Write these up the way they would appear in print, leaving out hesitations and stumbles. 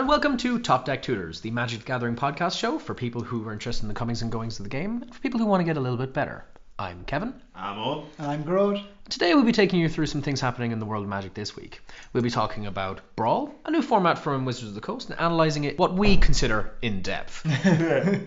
and welcome to TopDeck Tutors, the Magic the Gathering podcast show for people who are interested in the comings and goings of the game, and for people who want to get a little bit better. I'm Kevin. I'm Eoin. And I'm Gearoid. Today we'll be taking you through some things happening in the world of Magic this week. We'll be talking about Brawl, a new format from Wizards of the Coast, and analysing it what we consider in depth.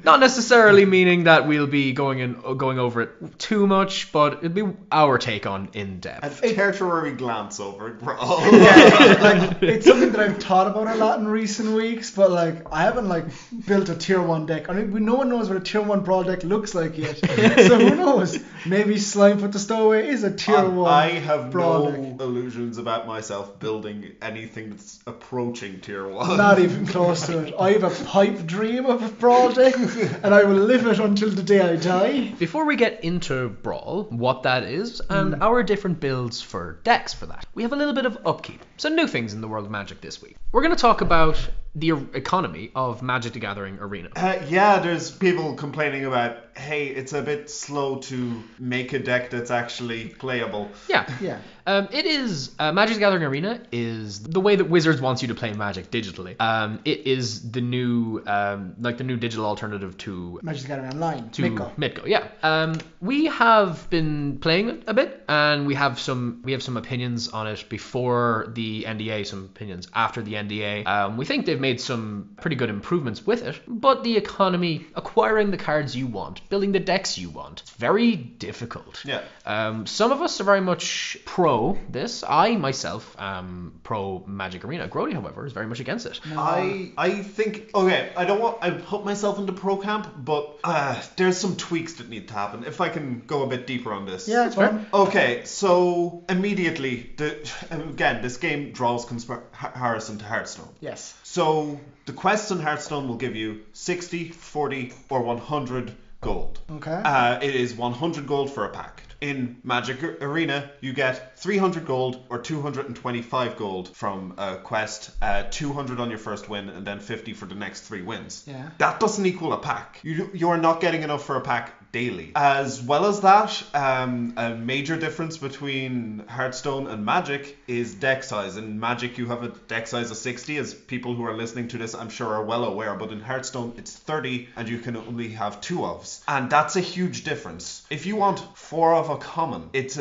Not necessarily meaning that we'll be going over it too much, but it'll be our take on in depth. A tertiary glance over it, Brawl. It's something that I've thought about a lot in recent weeks, but I haven't built a tier 1 deck. I mean, no one knows what a tier 1 Brawl deck looks like yet. So who knows? Maybe Slime Put the Stowaway is a tier 1 I have Brawl no deck. illusions about myself building anything that's approaching tier 1. Not even close to it. I have a pipe dream of a Brawl deck, and I will live it until the day I die. Before we get into Brawl, what that is, and our different builds for decks for that, we have a little bit of upkeep. Some new things in the world of Magic this week. We're going to talk about the economy of Magic the Gathering Arena. There's people complaining about, hey, it's a bit slow to make a deck that's actually playable. Yeah. It is Magic the Gathering Arena is the way that Wizards wants you to play Magic digitally. It is the new the new digital alternative to Magic the Gathering Online. Mitgo. Yeah. We have been playing it a bit, and we have some opinions on it before the NDA, some opinions after the NDA. We think they've made some pretty good improvements with it, but the economy, acquiring the cards you want, building the decks you want, it's very difficult. Yeah. Some of us are very much pro this. I myself am pro Magic Arena. Grody, however, is very much against it. I think, I put myself into pro camp, but there's some tweaks that need to happen. If I can go a bit deeper on this. Yeah, it's fine. Okay, so immediately, this game draws comparison to Hearthstone. Yes. So the quests in Hearthstone will give you 60, 40, or 100 gold. Okay. It is 100 gold for a pack. In Magic Arena, you get 300 gold or 225 gold from a quest, 200 on your first win, and then 50 for the next 3 wins. Yeah. That doesn't equal a pack. You are not getting enough for a pack daily. As well as that, a major difference between Hearthstone and Magic is deck size. In Magic, you have a deck size of 60, as people who are listening to this, I'm sure, are well aware, but in Hearthstone, it's 30, and you can only have 2 ofs. And that's a huge difference. If you want 4 of a common, it's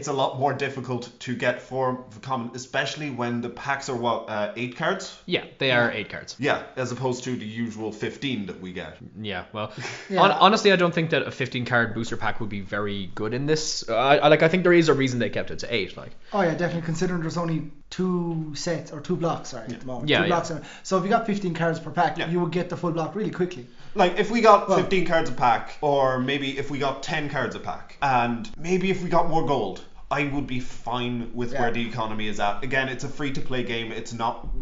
a lot more difficult to get 4 of a common, especially when the packs are 8 cards? Yeah, they are 8 cards. Yeah, as opposed to the usual 15 that we get. Yeah, well, honestly, I don't think that a 15 card booster pack would be very good in this. I think there is a reason they kept it to 8. Oh yeah, definitely, considering there's only 2 sets or 2 blocks at the moment. Yeah, 2 blocks. So if you got 15 cards per pack, you would get the full block really quickly. If we got 15 cards a pack, or maybe if we got 10 cards a pack, and maybe if we got more gold, I would be fine with where the economy is at. Again, it's a free-to-play game.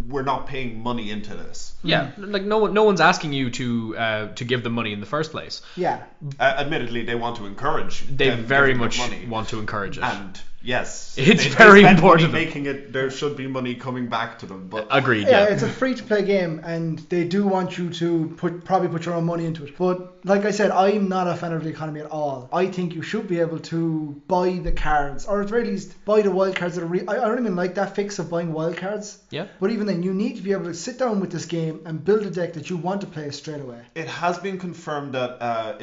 We're not paying money into this. Yeah, no one's asking you to give them money in the first place. Yeah. Admittedly, they want to encourage. They very much want to encourage it. And yes, it's very important. Making it, there should be money coming back to them. But agreed. Yeah, it's a free-to-play game, and they do want you to probably put your own money into it. But like I said, I'm not a fan of the economy at all. I think you should be able to buy the cards, or at the very least buy the wild cards that are I don't even like that fix of buying wild cards. Yeah. But even then, you need to be able to sit down with this game and build a deck that you want to play straight away. It has been confirmed that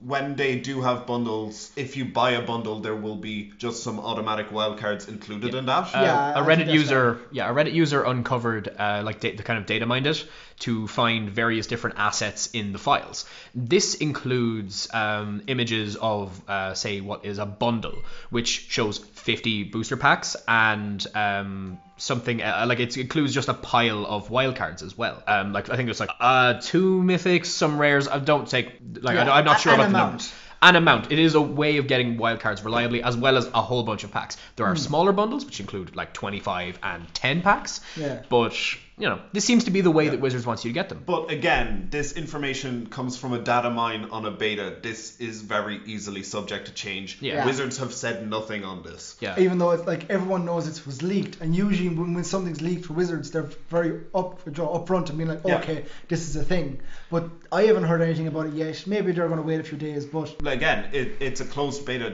when they do have bundles, if you buy a bundle, there will be just some automatic wildcards included in that. A Reddit user uncovered the kind of data mined it to find various different assets in the files. This includes images of say what is a bundle, which shows 50 booster packs and something it includes just a pile of wildcards as well. I think there's 2 mythics, some rares. I'm not sure about the numbers. An amount. It is a way of getting wildcards reliably, as well as a whole bunch of packs. There are smaller bundles, which include 25 and 10 packs. Yeah. But this seems to be the way that Wizards wants you to get them. But again, this information comes from a data mine on a beta. This is very easily subject to change. Yeah. Wizards have said nothing on this. Yeah. Even though everyone knows it was leaked, and usually when something's leaked for Wizards, they're very upfront and being okay, this is a thing. But I haven't heard anything about it yet. Maybe they're going to wait a few days, but Again, it's a closed beta.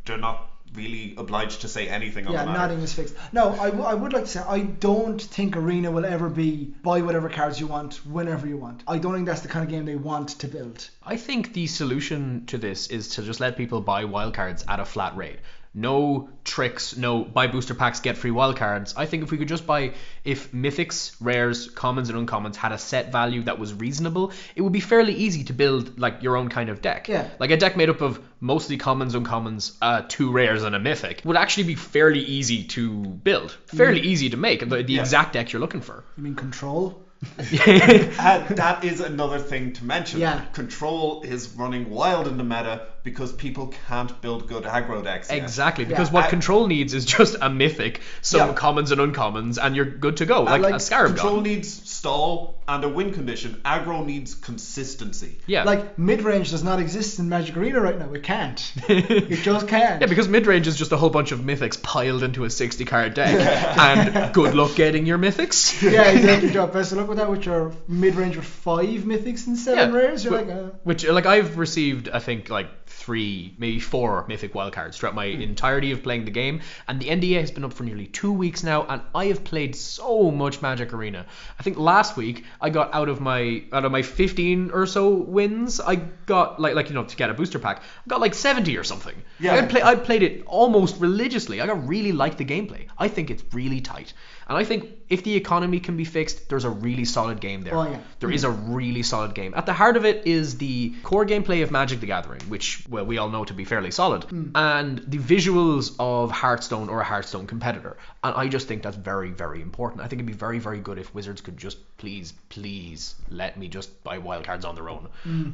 They're not really obliged to say anything on the matter. Nothing is fixed. No, I would like to say I don't think Arena will ever be buy whatever cards you want whenever you want. I don't think that's the kind of game they want to build. I think the solution to this is to just let people buy wildcards at a flat rate. No tricks, no buy booster packs, get free wildcards. I think if we could just buy, if mythics, rares, commons and uncommons had a set value that was reasonable, it would be fairly easy to build like your own kind of deck. Yeah. Like a deck made up of mostly commons, uncommons, 2 rares and a mythic would actually be fairly easy to build. Fairly easy to make, the exact deck you're looking for. You mean Control? That is another thing to mention. Yeah. Control is running wild in the meta because people can't build good aggro decks yet. Exactly, because what Control needs is just a mythic, some commons and uncommons, and you're good to go. Like a Scarab Control God. needs stall and a win condition. Aggro needs consistency. Yeah. Like mid-range does not exist in Magic Arena right now. It can't. It just can't. Yeah, because mid-range is just a whole bunch of mythics piled into a 60-card deck, and good luck getting your mythics. Yeah, exactly. Best of luck with that with your mid-range with 5 mythics and 7 rares. You're Which, like, I've received, I think, like 3, maybe 4 mythic wildcards throughout my entirety of playing the game, and the NDA has been up for nearly 2 weeks now, and I have played so much Magic Arena. I think last week I got out of my 15 or so wins, I got like to get a booster pack, I got like 70 or something. Yeah. I played it almost religiously. I really like the gameplay. I think it's really tight. And I think if the economy can be fixed, there's a really solid game there. Oh, yeah. There is a really solid game. At the heart of it is the core gameplay of Magic the Gathering, which, well, we all know to be fairly solid, and the visuals of Hearthstone or a Hearthstone competitor. And I just think that's very, very important. I think it'd be very, very good if Wizards could just please let me just buy wildcards on their own.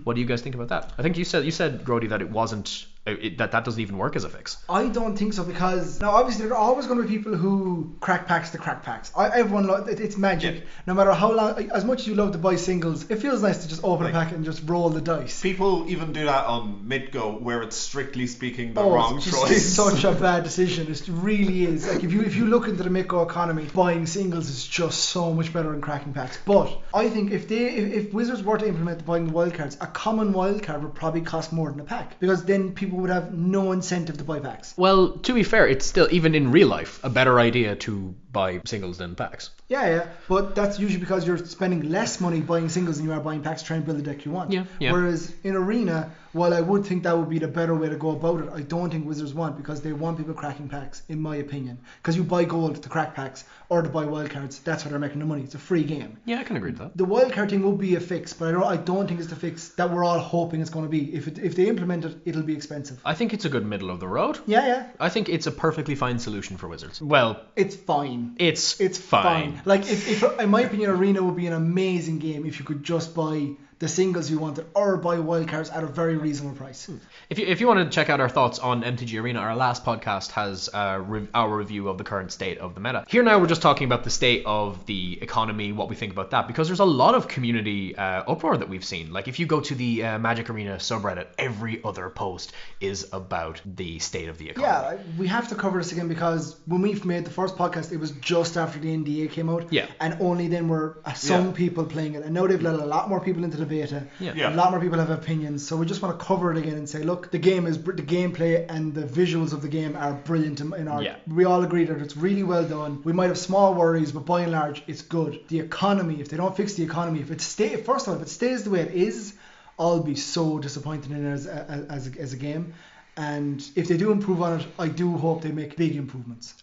What do you guys think about that? I think you said, Grody, that it wasn't... that doesn't even work as a fix. I don't think so, because now obviously there are always going to be people who crack packs to crack packs. It's Magic. Yeah. No matter how long, as much as you love to buy singles, it feels nice to just open a pack and just roll the dice. People even do that on Midgo, where it's strictly speaking the wrong it's choice. Such a bad decision. It really is. Like if you look into the Midgo economy, buying singles is just so much better than cracking packs. But I think if Wizards were to implement buying the wildcards, a common wildcard would probably cost more than a pack, because then people would have no incentive to buy packs. Well, to be fair, it's still, even in real life, a better idea to buy singles than packs. Yeah, but that's usually because you're spending less money buying singles than you are buying packs trying to build the deck you want. Yeah. Whereas in Arena, while I would think that would be the better way to go about it, I don't think Wizards want, because they want people cracking packs, in my opinion. Because you buy gold to crack packs or to buy wildcards, that's how they're making the money. It's a free game. Yeah, I can agree with that. The wildcard thing will be a fix, but I don't think it's the fix that we're all hoping it's going to be. If they implement it, it'll be expensive. I think it's a good middle of the road. Yeah. I think it's a perfectly fine solution for Wizards. Well, it's fine. It's fine. Like if in my opinion, Arena would be an amazing game if you could just buy the singles you wanted or buy wildcards at a very reasonable price. If you want to check out our thoughts on MTG Arena, our last podcast has our review of the current state of the meta. Here now we're just talking about the state of the economy, what we think about that, because there's a lot of community uproar that we've seen. Like if you go to the Magic Arena subreddit, every other post is about the state of the economy. Yeah, we have to cover this again, because when we made the first podcast, it was just after the NDA came out. Yeah. And only then were some people playing it. And now they've let a lot more people into the beta. Yeah. A lot more people have opinions. So we just want to cover it again and say, look, the gameplay and the visuals of the game are brilliant in our... Yeah. We all agree that it's really well done. We might have small worries, but by and large, it's good. The economy, if they don't fix the economy, if it stays the way it is, I'll be so disappointed in it as a game. And if they do improve on it, I do hope they make big improvements.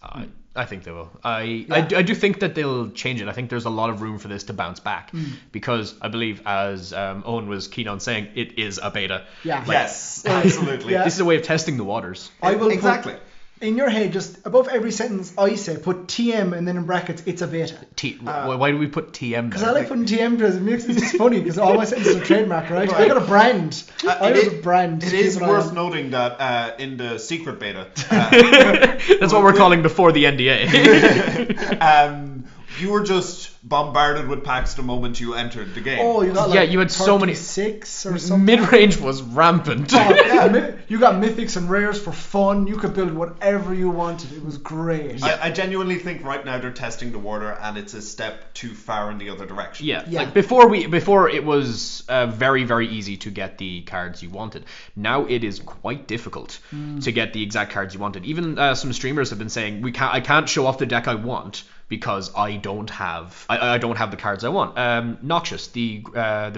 I think they will. I do think that they'll change it. I think there's a lot of room for this to bounce back, because I believe, as Eoin was keen on saying, it is a beta. Yeah. Yes, absolutely. Yeah. This is a way of testing the waters. I will exactly. In your head, just above every sentence I say, put TM and then in brackets, it's a beta. Why do we put TM there? Because I like putting TM because it makes it funny, because all my sentences are trademarked, right? I got a brand. I got a brand. It is worth noting that in the secret beta... That's what we're calling before the NDA. you were just bombarded with packs the moment you entered the game. Oh, you got Yeah, you had so many- 36 or something. Mid-range was rampant. Oh, yeah. You got mythics and rares for fun. You could build whatever you wanted. It was great. I genuinely think right now they're testing the water, and it's a step too far in the other direction. Yeah, Yeah. like before it was very, very easy to get the cards you wanted. Now it is quite difficult to get the exact cards you wanted. Even some streamers have been saying I can't show off the deck I want because I don't have the cards I want. Noxious, the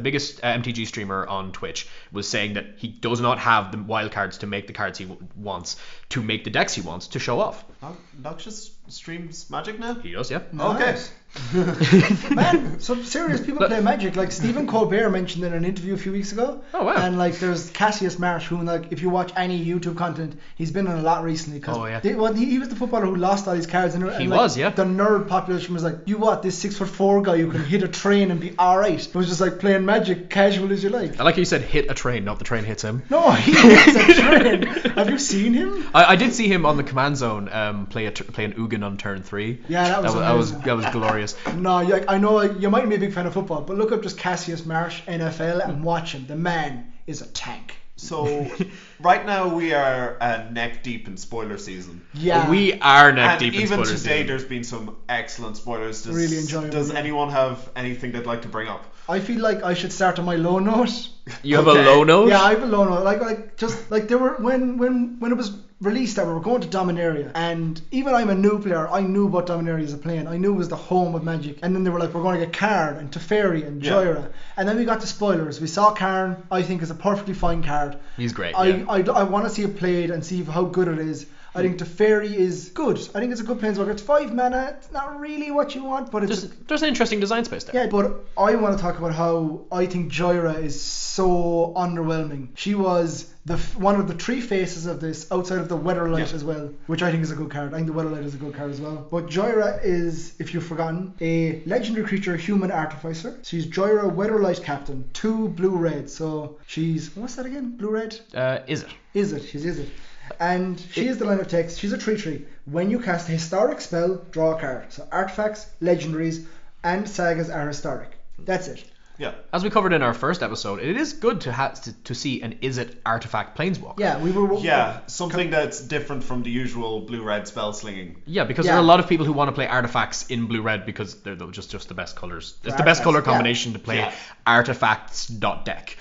biggest MTG streamer on Twitch, was saying that he does not have the wild cards to make the cards he wants, to make the decks he wants, to show off. Noxious streams Magic now? He does, yeah. Nice. Man, some serious people play Magic. Like Stephen Colbert mentioned in an interview a few weeks ago. Oh, wow. And like there's Cassius Marsh, who like if you watch any YouTube content, he's been in a lot recently. Cause Oh, yeah. he was the footballer who lost all these cards. And He like, was, yeah. The nerd population was like, you what? This 6'4" guy who can hit a train and be alright. It was just like playing Magic casual as you like. I like how you said hit a train, not the train hits him. No, he hits a train. Have you seen him? I did see him on the command zone play an Ugin on turn 3. Yeah, that was that was glorious. No, I know you might be a big fan of football, but look up just Cassius Marsh NFL and watch him. The man is a tank. So, right now we are neck deep in spoiler season. Yeah. We are neck And deep in even spoilers. today there's been some excellent spoilers. Really enjoyable, Does yeah. anyone have anything they'd like to bring up? I feel like I should start on my low note. You have Okay. a low note? Yeah, I have a low note. Like just like there were when it was released that we were going to Dominaria, and even I'm a new player, I knew about Dominaria as a plane. I knew it was the home of Magic, and then they were like, we're going to get Karn and Teferi and Yeah. Jyra, and then we got to spoilers. We saw Karn. I think is a perfectly fine card. He's great. I yeah. I want to see it played and see how good it is. I think Teferi is good. I think it's a good planeswalker. It's 5 mana. It's not really what you want, but it's There's an interesting design space there. yeah, but I want to talk about how I think Jyra is so underwhelming. She was one of the 3 faces of this, outside of the Weatherlight as well, which I think is a good card. I think the Weatherlight is a good card as well. But Jyra is, if you've forgotten, a legendary creature, human artificer. She's Jyra Weatherlight Captain, 2 blue-red. So she's, what's that again? Blue-red? Is it? Is it? She's is it. And she is the line of text. She's a 3/3. When you cast a historic spell, draw a card. So artifacts, legendaries, and sagas are historic. That's it. Yeah. As we covered in our first episode, it is good to see an Is It artifact planeswalker. Yeah, we were. Yeah, something that's different from the usual blue-red spell slinging. Yeah, because Yeah. there are a lot of people who want to play artifacts in blue-red because they're just the best colors. It's the best artifacts, color yeah. combination to play Yeah. artifacts.deck.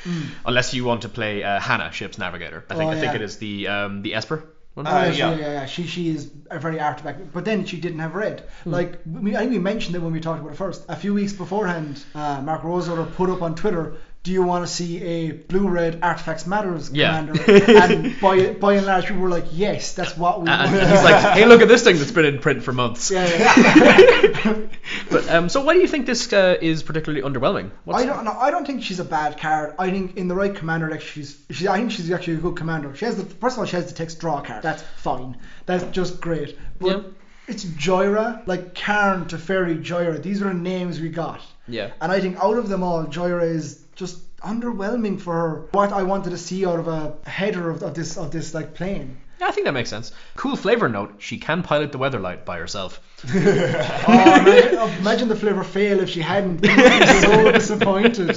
Unless you want to play Hannah, Ship's Navigator. I think yeah. it is the Esper one. Yeah. She is a very artifact, but then she didn't have red. Like I think we mentioned it when we talked about it first. A few weeks beforehand, Mark Rosewater put up on Twitter, do you want to see a blue-red Artifacts Matters commander? And by and large, people were like, yes, that's what we And want. he's like, hey, look at this thing that's been in print for months. Yeah. But so why do you think this is particularly underwhelming? I don't think she's a bad card. I think in the right commander deck, I think she's actually a good commander. First of all, she has the text draw card. That's fine. That's just great. But Yeah. it's Jyra, like Karn, Teferi, Jyra. These are the names we got. Yeah. And I think out of them all, Jyra is just underwhelming for her. What I wanted to see out of a header of this like plane. Yeah, I think that makes sense. Cool flavor note, she can pilot the Weatherlight by herself. Imagine the flavor fail if she hadn't. I'd be so disappointed.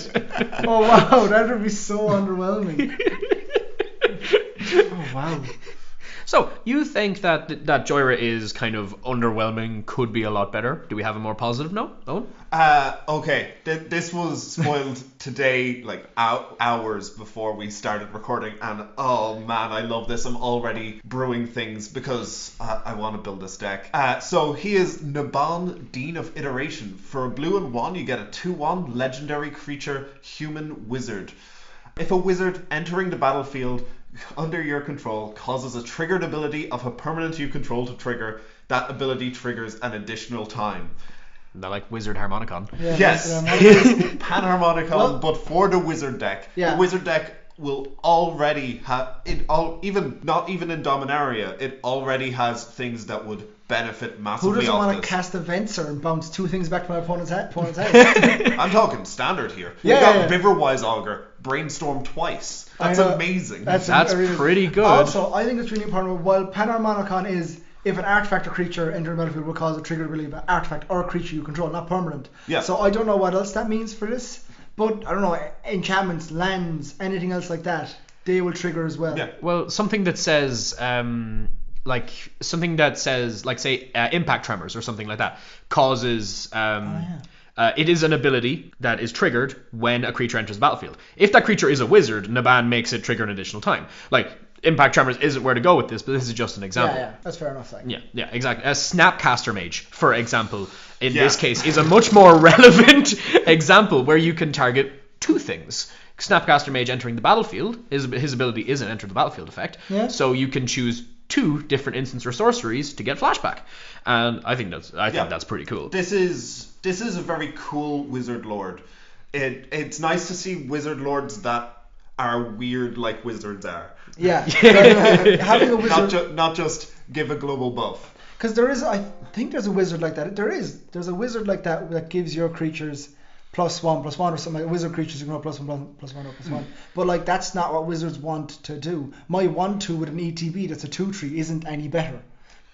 Oh wow, that would be so underwhelming. Oh wow. So, you think that Jyra is kind of underwhelming, could be a lot better? Do we have a more positive note, Owen? Okay, this was spoiled today, like hours before we started recording, and oh man, I love this. I'm already brewing things because I want to build this deck. So he is Naban, Dean of Iteration. For a blue and 1, you get a 2/1 legendary creature, human wizard. If a wizard entering the battlefield under your control causes a triggered ability of a permanent you control to trigger, that ability triggers an additional time. They're like Wizard Harmonicon. Yeah, Yes, that's- it is Panharmonicon, Well- but for the wizard deck. Yeah. The wizard deck will already have it. Not even in Dominaria, it already has things that would benefit massively. Who doesn't off want to this. cast a Venser and bounce 2 things back to my opponent's head? I'm talking standard here. Yeah, We've got yeah. Viverwise Augur, Brainstorm twice. That's I know. amazing. That's pretty good. Also, I think it's really important. While Panharmonicon is if an artifact or creature entering the battlefield will cause a trigger ability of an artifact or a creature you control, not permanent. Yeah. So I don't know what else that means for this, but I don't know, enchantments, lands, anything else like that, they will trigger as well. Yeah. Well, something that says like say impact tremors or something like that causes it is an ability that is triggered when a creature enters the battlefield. If that creature is a wizard, Naban makes it trigger an additional time. Like, impact tremors isn't where to go with this, but this is just an example. Yeah, that's fair enough. Like. Yeah, exactly. A Snapcaster Mage, for example, in this case, is a much more relevant example where you can target two things. Snapcaster Mage entering the battlefield, his ability is an enter the battlefield effect, so you can choose two different instants or sorceries to get flashback, and I think that's pretty cool. This is a very cool wizard lord. It's nice to see wizard lords that are weird like wizards are. Yeah. Having a wizard, not just give a global buff. Because I think there's a wizard like that. There's a wizard like that gives your creatures +1/+1 or something. Like wizard creatures you can roll +1/+1. But like that's not what wizards want to do. My 1/2 with an ETB that's a 2/3 isn't any better.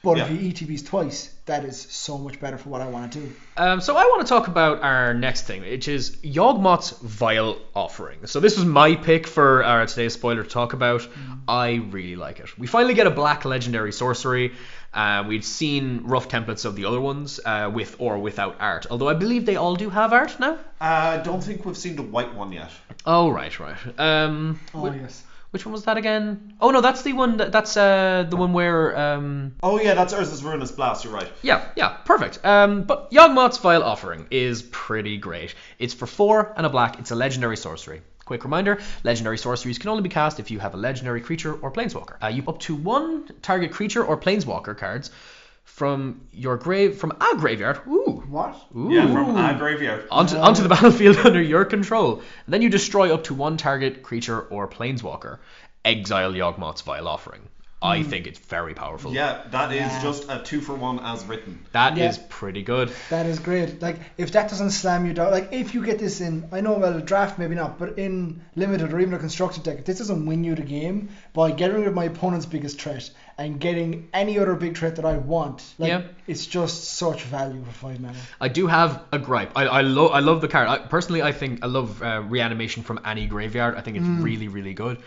But if you ETBs twice, that is so much better for what I want to do. So I want to talk about our next thing, which is Yawgmoth's Vile Offering. So this was my pick for today's spoiler to talk about. I really like it. We finally get a black legendary sorcery. We've seen rough templates of the other ones with or without art. Although I believe they all do have art now. I don't think we've seen the white one yet. Oh, right. Yes. Which one was that again? Oh no, that's the one. That's the one where. Oh yeah, that's Urza's Ruinous Blast. You're right. Yeah, perfect. But Yawgmoth's Vile Offering is pretty great. It's for 4 and a black. It's a legendary sorcery. Quick reminder: legendary sorceries can only be cast if you have a legendary creature or planeswalker. You have up to 1 target creature or planeswalker cards from a graveyard. Ooh. What? Ooh. Yeah, from a graveyard. Onto the battlefield under your control. And then you destroy up to 1 target creature or planeswalker. Exile Yawgmoth's Vile Offering. I think it's very powerful. Yeah, that is just a 2-for-1 as written. That is pretty good. That is great. Like, if that doesn't slam you down, like, if you get this in, I know, well, a draft maybe not, but in limited or even a constructed deck, if this doesn't win you the game by getting rid of my opponent's biggest threat and getting any other big threat that I want, like, it's just such value for 5 mana. I do have a gripe. I love the card. Personally, I think I love reanimation from any graveyard. I think it's really, really good.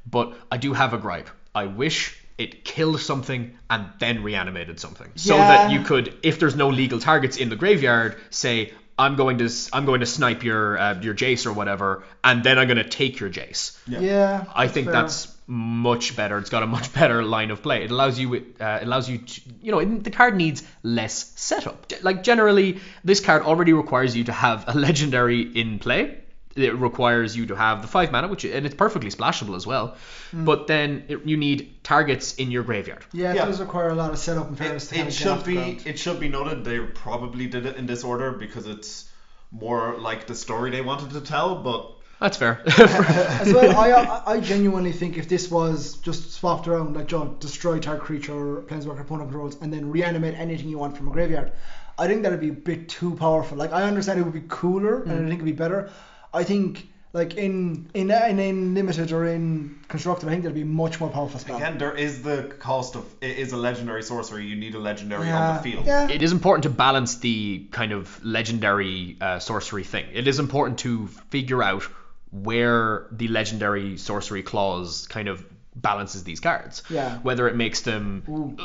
But I do have a gripe. I wish it killed something and then reanimated something, so that you could, if there's no legal targets in the graveyard, say I'm going to snipe your Jace or whatever, and then I'm going to take your Jace. Yeah. I think that's much better. It's got a much better line of play. It allows you to, the card needs less setup. Like generally, this card already requires you to have a legendary in play. It requires you to have the 5 mana, and it's perfectly splashable as well. But then you need targets in your graveyard. Yeah, it does require a lot of setup and fairness. It should be noted they probably did it in this order because it's more like the story they wanted to tell. But that's fair. As well, I genuinely think if this was just swapped around, like John, destroy target creature or planeswalker opponent controls, and then reanimate anything you want from a graveyard, I think that would be a bit too powerful. Like, I understand it would be cooler and I think it would be better. I think, like, in limited or in constructed, I think that'd be much more powerful spell. Again, there is the cost of it is a legendary sorcery. You need a legendary on the field. Yeah. It is important to balance the kind of legendary sorcery thing. It is important to figure out where the legendary sorcery clause kind of balances these cards. Yeah. Whether it makes them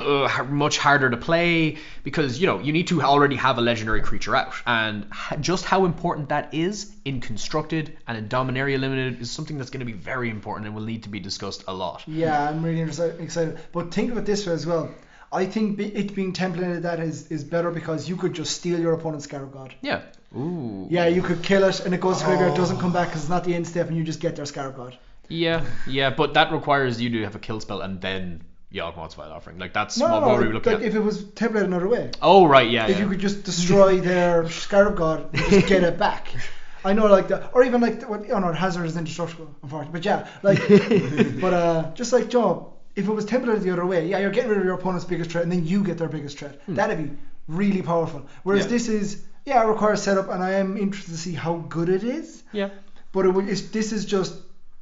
much harder to play, because you need to already have a legendary creature out, and just how important that is in constructed and in dominaria limited is something that's going to be very important and will need to be discussed a lot. Yeah, I'm really excited. But think of it this way as well. I think it being templated that is better because you could just steal your opponent's Scarab God. Yeah. Ooh. Yeah, you could kill it and it goes to graveyard, doesn't come back because it's not the end step, and you just get their Scarab God. Yeah, but that requires you to have a kill spell and then Yawgmoth's Vile Offering. Like, that's what we were looking at. If it was templated another way. Oh, right, yeah. If you could just destroy their Scarab God and just get it back. I know, like that, or even like Hazard is indestructible, unfortunately. But yeah, like, just like Joe, if it was templated the other way, you're getting rid of your opponent's biggest threat and then you get their biggest threat. That'd be really powerful. Whereas this is, it requires setup, and I am interested to see how good it is. Yeah. But this is just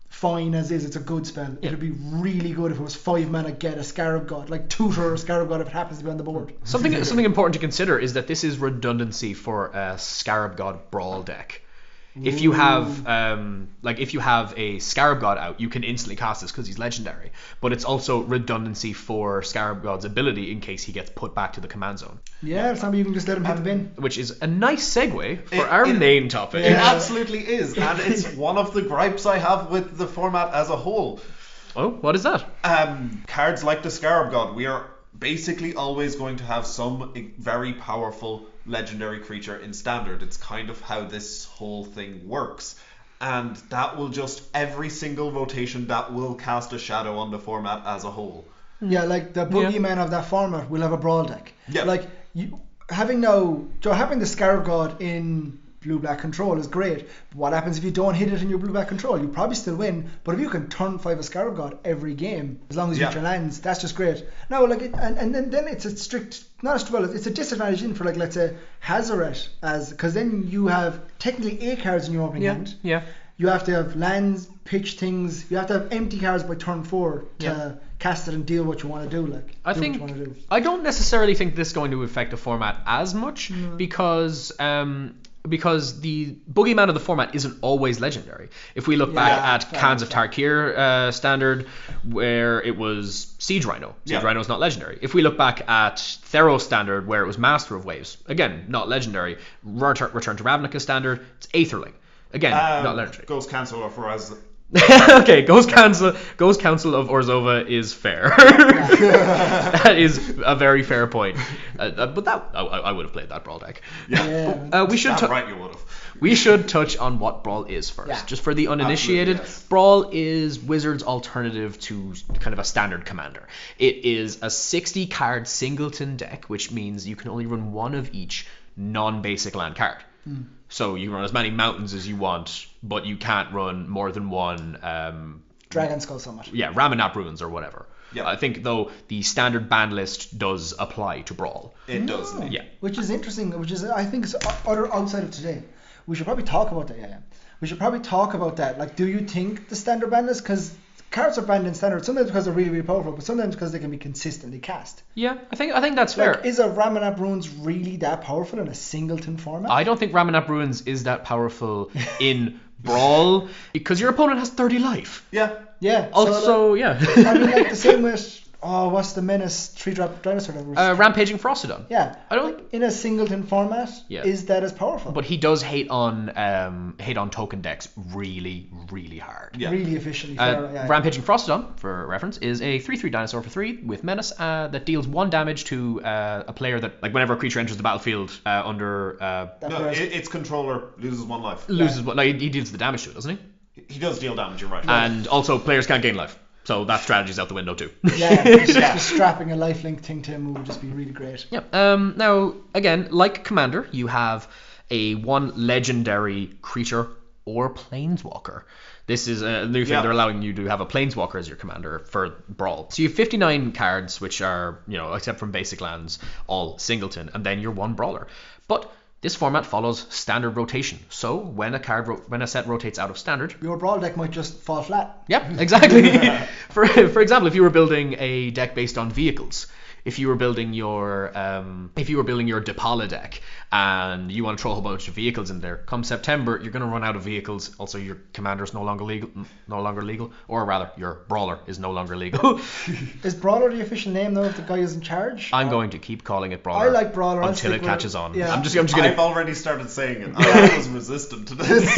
fine as is. It's a good spell. It'd be really good if it was 5 mana, get a Scarab God, like tutor or Scarab God if it happens to be on the board. Something important to consider is that this is redundancy for a Scarab God Brawl deck. If you have if you have a Scarab God out, you can instantly cast this because he's legendary. But it's also redundancy for Scarab God's ability in case he gets put back to the command zone. Yeah, somebody you can just let him hit the bin. Which is a nice segue for our main topic. It absolutely is, and it's one of the gripes I have with the format as a whole. Oh, what is that? Cards like the Scarab God, we are basically always going to have some very powerful legendary creature in standard. It's kind of how this whole thing works, and that will just, every single rotation, that will cast a shadow on the format as a whole. Yeah, like the boogeyman of that format will have a Brawl deck. Yeah. Like having the Scarab God in blue-black control is great. But what happens if you don't hit it in your blue-black control? You probably still win, but if you can turn 5 a Scarab God every game, as long as you hit your lands, that's just great. No, like and then it's a strict, it's a disadvantage in for, like, let's say Hazoret, because then you have technically 8 cards in your opening hand. Yeah. You have to have lands, pitch things. You have to have empty cards by turn 4 to cast it and deal what you want to do. I don't necessarily think this is going to affect the format as much because the boogeyman of the format isn't always legendary. If we look back at Khans of Tarkir standard, where it was Siege Rhino. Siege Rhino is not legendary. If we look back at Theros standard, where it was Master of Waves, again, not legendary. Return to Ravnica standard, it's Aetherling. Again, not legendary. Ghost Council for us. Okay, Ghost Council of Orzhova is fair. That is a very fair point. But that I would have played that Brawl deck. Yeah. We should right, you would have. We should touch on what Brawl is first. Just for the uninitiated, Brawl is Wizards' alternative to kind of a standard commander. It is a 60-card singleton deck, which means you can only run one of each non-basic land card. So you can run as many mountains as you want, but you can't run more than one. Dragon Skull Summit. Yeah, Ramanap Ruins or whatever. Yeah. I think, though, the standard ban list does apply to Brawl. It does. Yeah. Which is interesting, I think is outside of today. We should probably talk about that, We should probably talk about that. Like, do you think the standard ban list, because cards are banned in standard, sometimes because they're really, really powerful, but sometimes because they can be consistently cast. Yeah, I think that's fair. Like, is a Ramanap Ruins really that powerful in a singleton format? I don't think Ramanap Ruins is that powerful in Brawl, because your opponent has 30 life. Yeah. Also, I mean, like, the same with, what's the menace 3-drop dinosaur that was... Rampaging Frostodon. Yeah. In a singleton format, is that as powerful? But he does hate on token decks really, really hard. Yeah. Really efficiently. Rampaging Frostodon, for reference, is a 3/3 dinosaur for 3 with menace that deals 1 damage to a player that, like, whenever a creature enters the battlefield under... its controller loses 1 life. No, he deals the damage to it, doesn't he? He does deal damage, you're right. And also, players can't gain life. So that strategy's out the window too. Just strapping a lifelink thing to him would just be really great. Yeah. Now, again, like Commander, you have a 1 legendary creature or planeswalker. This is a new thing. They're allowing you to have a planeswalker as your commander for Brawl. So you have 59 cards, which are, except from basic lands, all singleton, and then you're 1 brawler. But this format follows standard rotation. So when a set rotates out of standard, your Brawl deck might just fall flat. Yep, exactly. For example, if you were building a deck based on vehicles, if you were building your Depala deck and you want to throw a whole bunch of vehicles in there, come September you're going to run out of vehicles. Also, your commander is no longer legal, or rather, your brawler is no longer legal. Is Brawler the official name though? If the guy is in charge? I'm going to keep calling it Brawler. I like Brawler until it catches on. Yeah. I've already started saying it. I was resistant to this.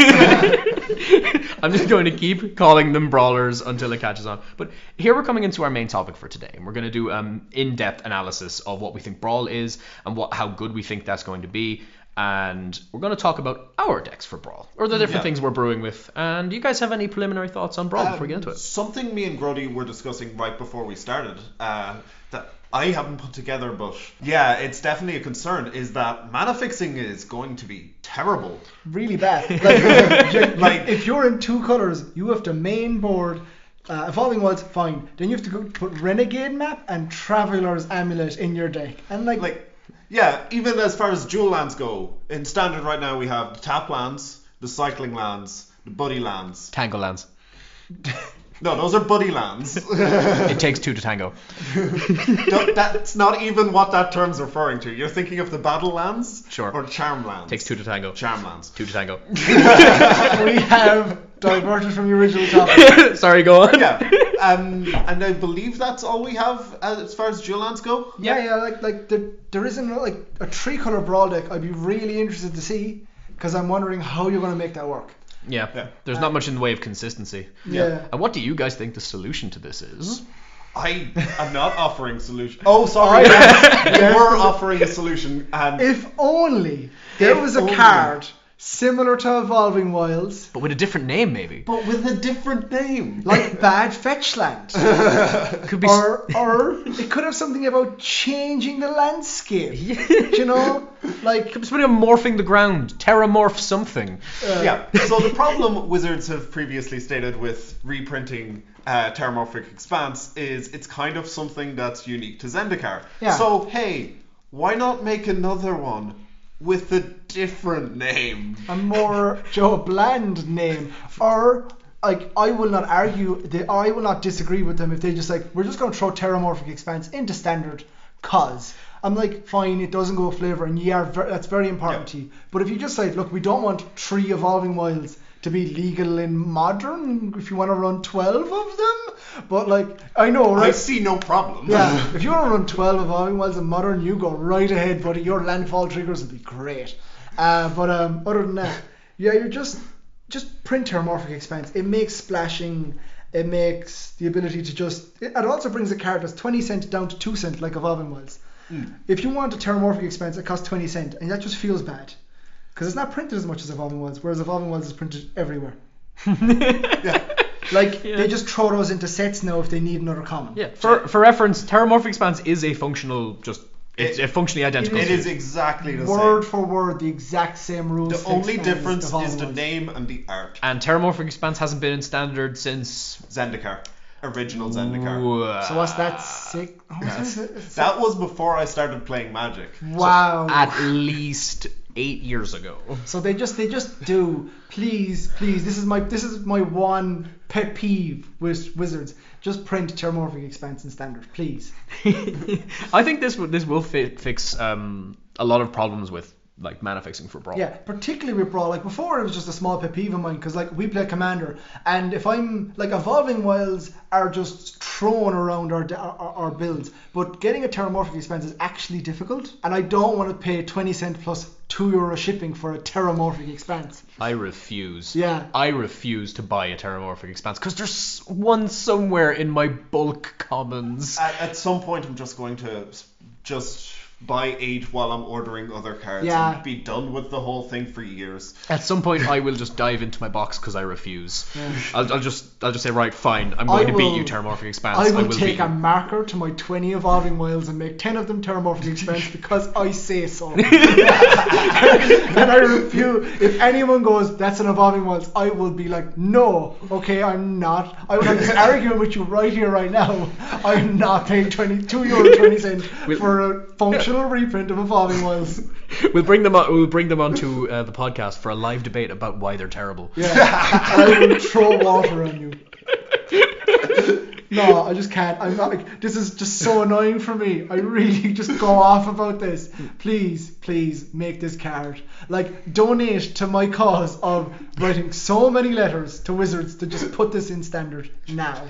I'm just going to keep calling them Brawlers until it catches on. But here we're coming into our main topic for today, and we're going to do in-depth analysis of what we think Brawl is and how good we think that's going to be. And we're going to talk about our decks for Brawl, or the different things we're brewing with. And do you guys have any preliminary thoughts on Brawl before we get into it? Something me and Grody were discussing right before we started that I haven't put together, but it's definitely a concern, is that mana fixing is going to be terrible. Really bad. Like if you're in 2 colors, you have to main board Evolving Wilds, fine. Then you have to go put Renegade Map and Traveler's Amulet in your deck. And even as far as dual lands go, in standard right now we have the tap lands, the cycling lands, the buddy lands. Tangle lands. No, those are buddy lands. It takes two to tango. No, that's not even what that term's referring to. You're thinking of the battle lands? Sure. Or charm lands? Takes two to tango. Charm lands. Two to tango. We have diverted from the original topic. Sorry, go on. Yeah. And I believe that's all we have as far as dual lands go. Yeah, like there isn't like a 3-color Brawl deck. I'd be really interested to see, because I'm wondering how you're going to make that work. Yeah. There's not much in the way of consistency. Yeah. And what do you guys think the solution to this is? I am not offering solution. Oh, sorry. We're offering a solution. And If only there was a card similar to Evolving Wilds, But with a different name, maybe. but with a different name. like Bad Fetchland. Could be. Or it could have something about changing the landscape. You know? Like, Could be something morphing the ground. Terramorph something. Yeah. So the problem Wizards have previously stated with reprinting Terramorphic Expanse is it's kind of something that's unique to Zendikar. Yeah. So hey, why not make another one with a different name? a more bland name. Or like, I will not argue, I will not disagree with them if they just like, we're just going to throw Terramorphic Expanse into Standard, cause I'm like, fine, it doesn't go with flavor, and that's very important to you. But if you just say, look, we don't want 3 Evolving Wilds to be legal in Modern, if you want to run 12 of them, but like, I know, right? I see no problem. Yeah, if you want to run 12 Evolving Wilds in Modern, you go right ahead, buddy. Your landfall triggers will be great. But other than that, yeah, you're just print Terramorphic Expanse. It makes splashing, it makes the ability to it also brings a card that's 20 cents down to 2 cents, like Evolving Wilds. If you want a Terramorphic Expanse, it costs 20 cents, and that just feels bad. Because it's not printed as much as Evolving Wilds, whereas Evolving Wilds is printed everywhere. They just throw those into sets now if they need another common. Yeah. For reference, Terramorphic Expanse is a functional, it's functionally identical. It is exactly the Word same. for word, the exact same rules. The only as difference is Evolving the Wilds. name and the art. And Terramorphic Expanse hasn't been in Standard since. Zendikar. Original Zendikar. So what's that? Sick. That was before I started playing Magic. Wow. At least 8 years ago. So they just do. Please. This is my one pet peeve with Wizards. Just print Terramorphic Expanse in Standard, please. I think this will fix a lot of problems with like mana fixing for Brawl. Yeah, particularly with Brawl. Like before, it was just a small pet peeve of mine because like we play Commander, and if I'm like Evolving Wilds are just thrown around our builds, but getting a Terramorphic Expanse is actually difficult, and I don't want to pay 20 cents plus €2 shipping for a Terramorphic Expanse. I refuse. Yeah. I refuse to buy a Terramorphic Expanse because there's one somewhere in my bulk commons. At some point, I'm just going to just buy 8 while I'm ordering other cards Yeah. and be done with the whole thing for years. At some point, I will just dive into my box because I refuse. Yeah. I'll just say, right, fine, I'm going to beat you, Terramorphic Expanse. I will beat take you. a marker to my 20 Evolving Wilds and make 10 of them Terramorphic Expanse because I say so. And I refuse. If anyone goes, that's an Evolving Wilds, I will be like, no, okay, I'm not. I will have this argument with you right here, right now. I'm not paying €2.20 for a functional reprint of Evolving Wilds. We'll bring them onto the podcast for a live debate about why they're terrible. Yeah, and I will throw water on you. No, I just can't. I'm not. Like, this is just so annoying for me. I really just go off about this. Please make this card. Like, donate to my cause of writing so many letters to Wizards to just put this in Standard now.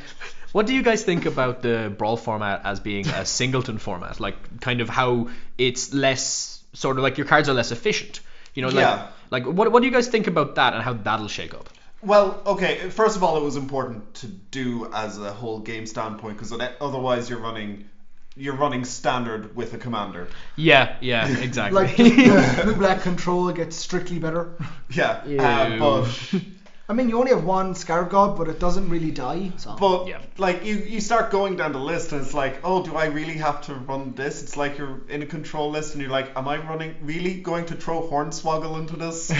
What do you guys think about the Brawl format as being a singleton format? Like, kind of how it's less, sort of like your cards are less efficient. You know, like, Yeah. like what do you guys think about that and how that'll shake up? Well, okay, first of all, it was important to do as a whole game standpoint because otherwise you're running Standard with a commander. Yeah, exactly. Like the blue-black control gets strictly better. Yeah, Ew. but I mean, you only have one Scarab God, but it doesn't really die. So. Yeah. like you start going down the list and it's like, oh, do I really have to run this? It's like you're in a control list and you're like, am I really going to throw Hornswoggle into this?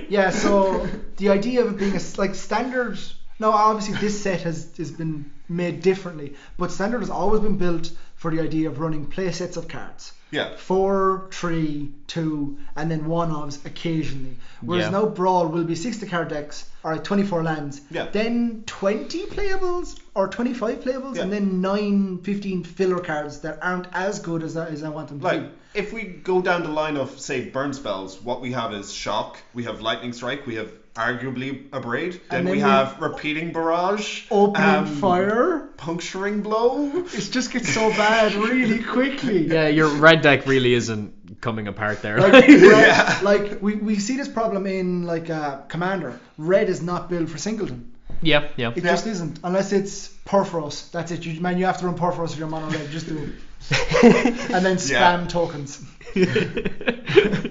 Yeah, so the idea of it being like Standard. Now, obviously, this set has been made differently, but Standard has always been built for the idea of running play sets of cards. Yeah. 4, 3, 2, and then 1-ofs occasionally. Whereas Yeah. now Brawl will be 60 card decks, or 24 lands, Yeah. then 20 playables or 25 playables, Yeah. and then 9, 15 filler cards that aren't as good as I want them to Like, be. if we go down the line of, say, burn spells, what we have is Shock, we have Lightning Strike, we have arguably Abrade, then then we we- have Repeating Barrage, Opening Fire. Puncturing Blow. It just gets so bad really quickly. Yeah, your red deck really isn't coming apart there. Like, Yeah. like we see this problem in like Commander. Red is not built for Singleton. yeah. It just isn't, unless it's Perforos. That's it. You have to run Perforos if you're mono red. Just do it. And then spam tokens.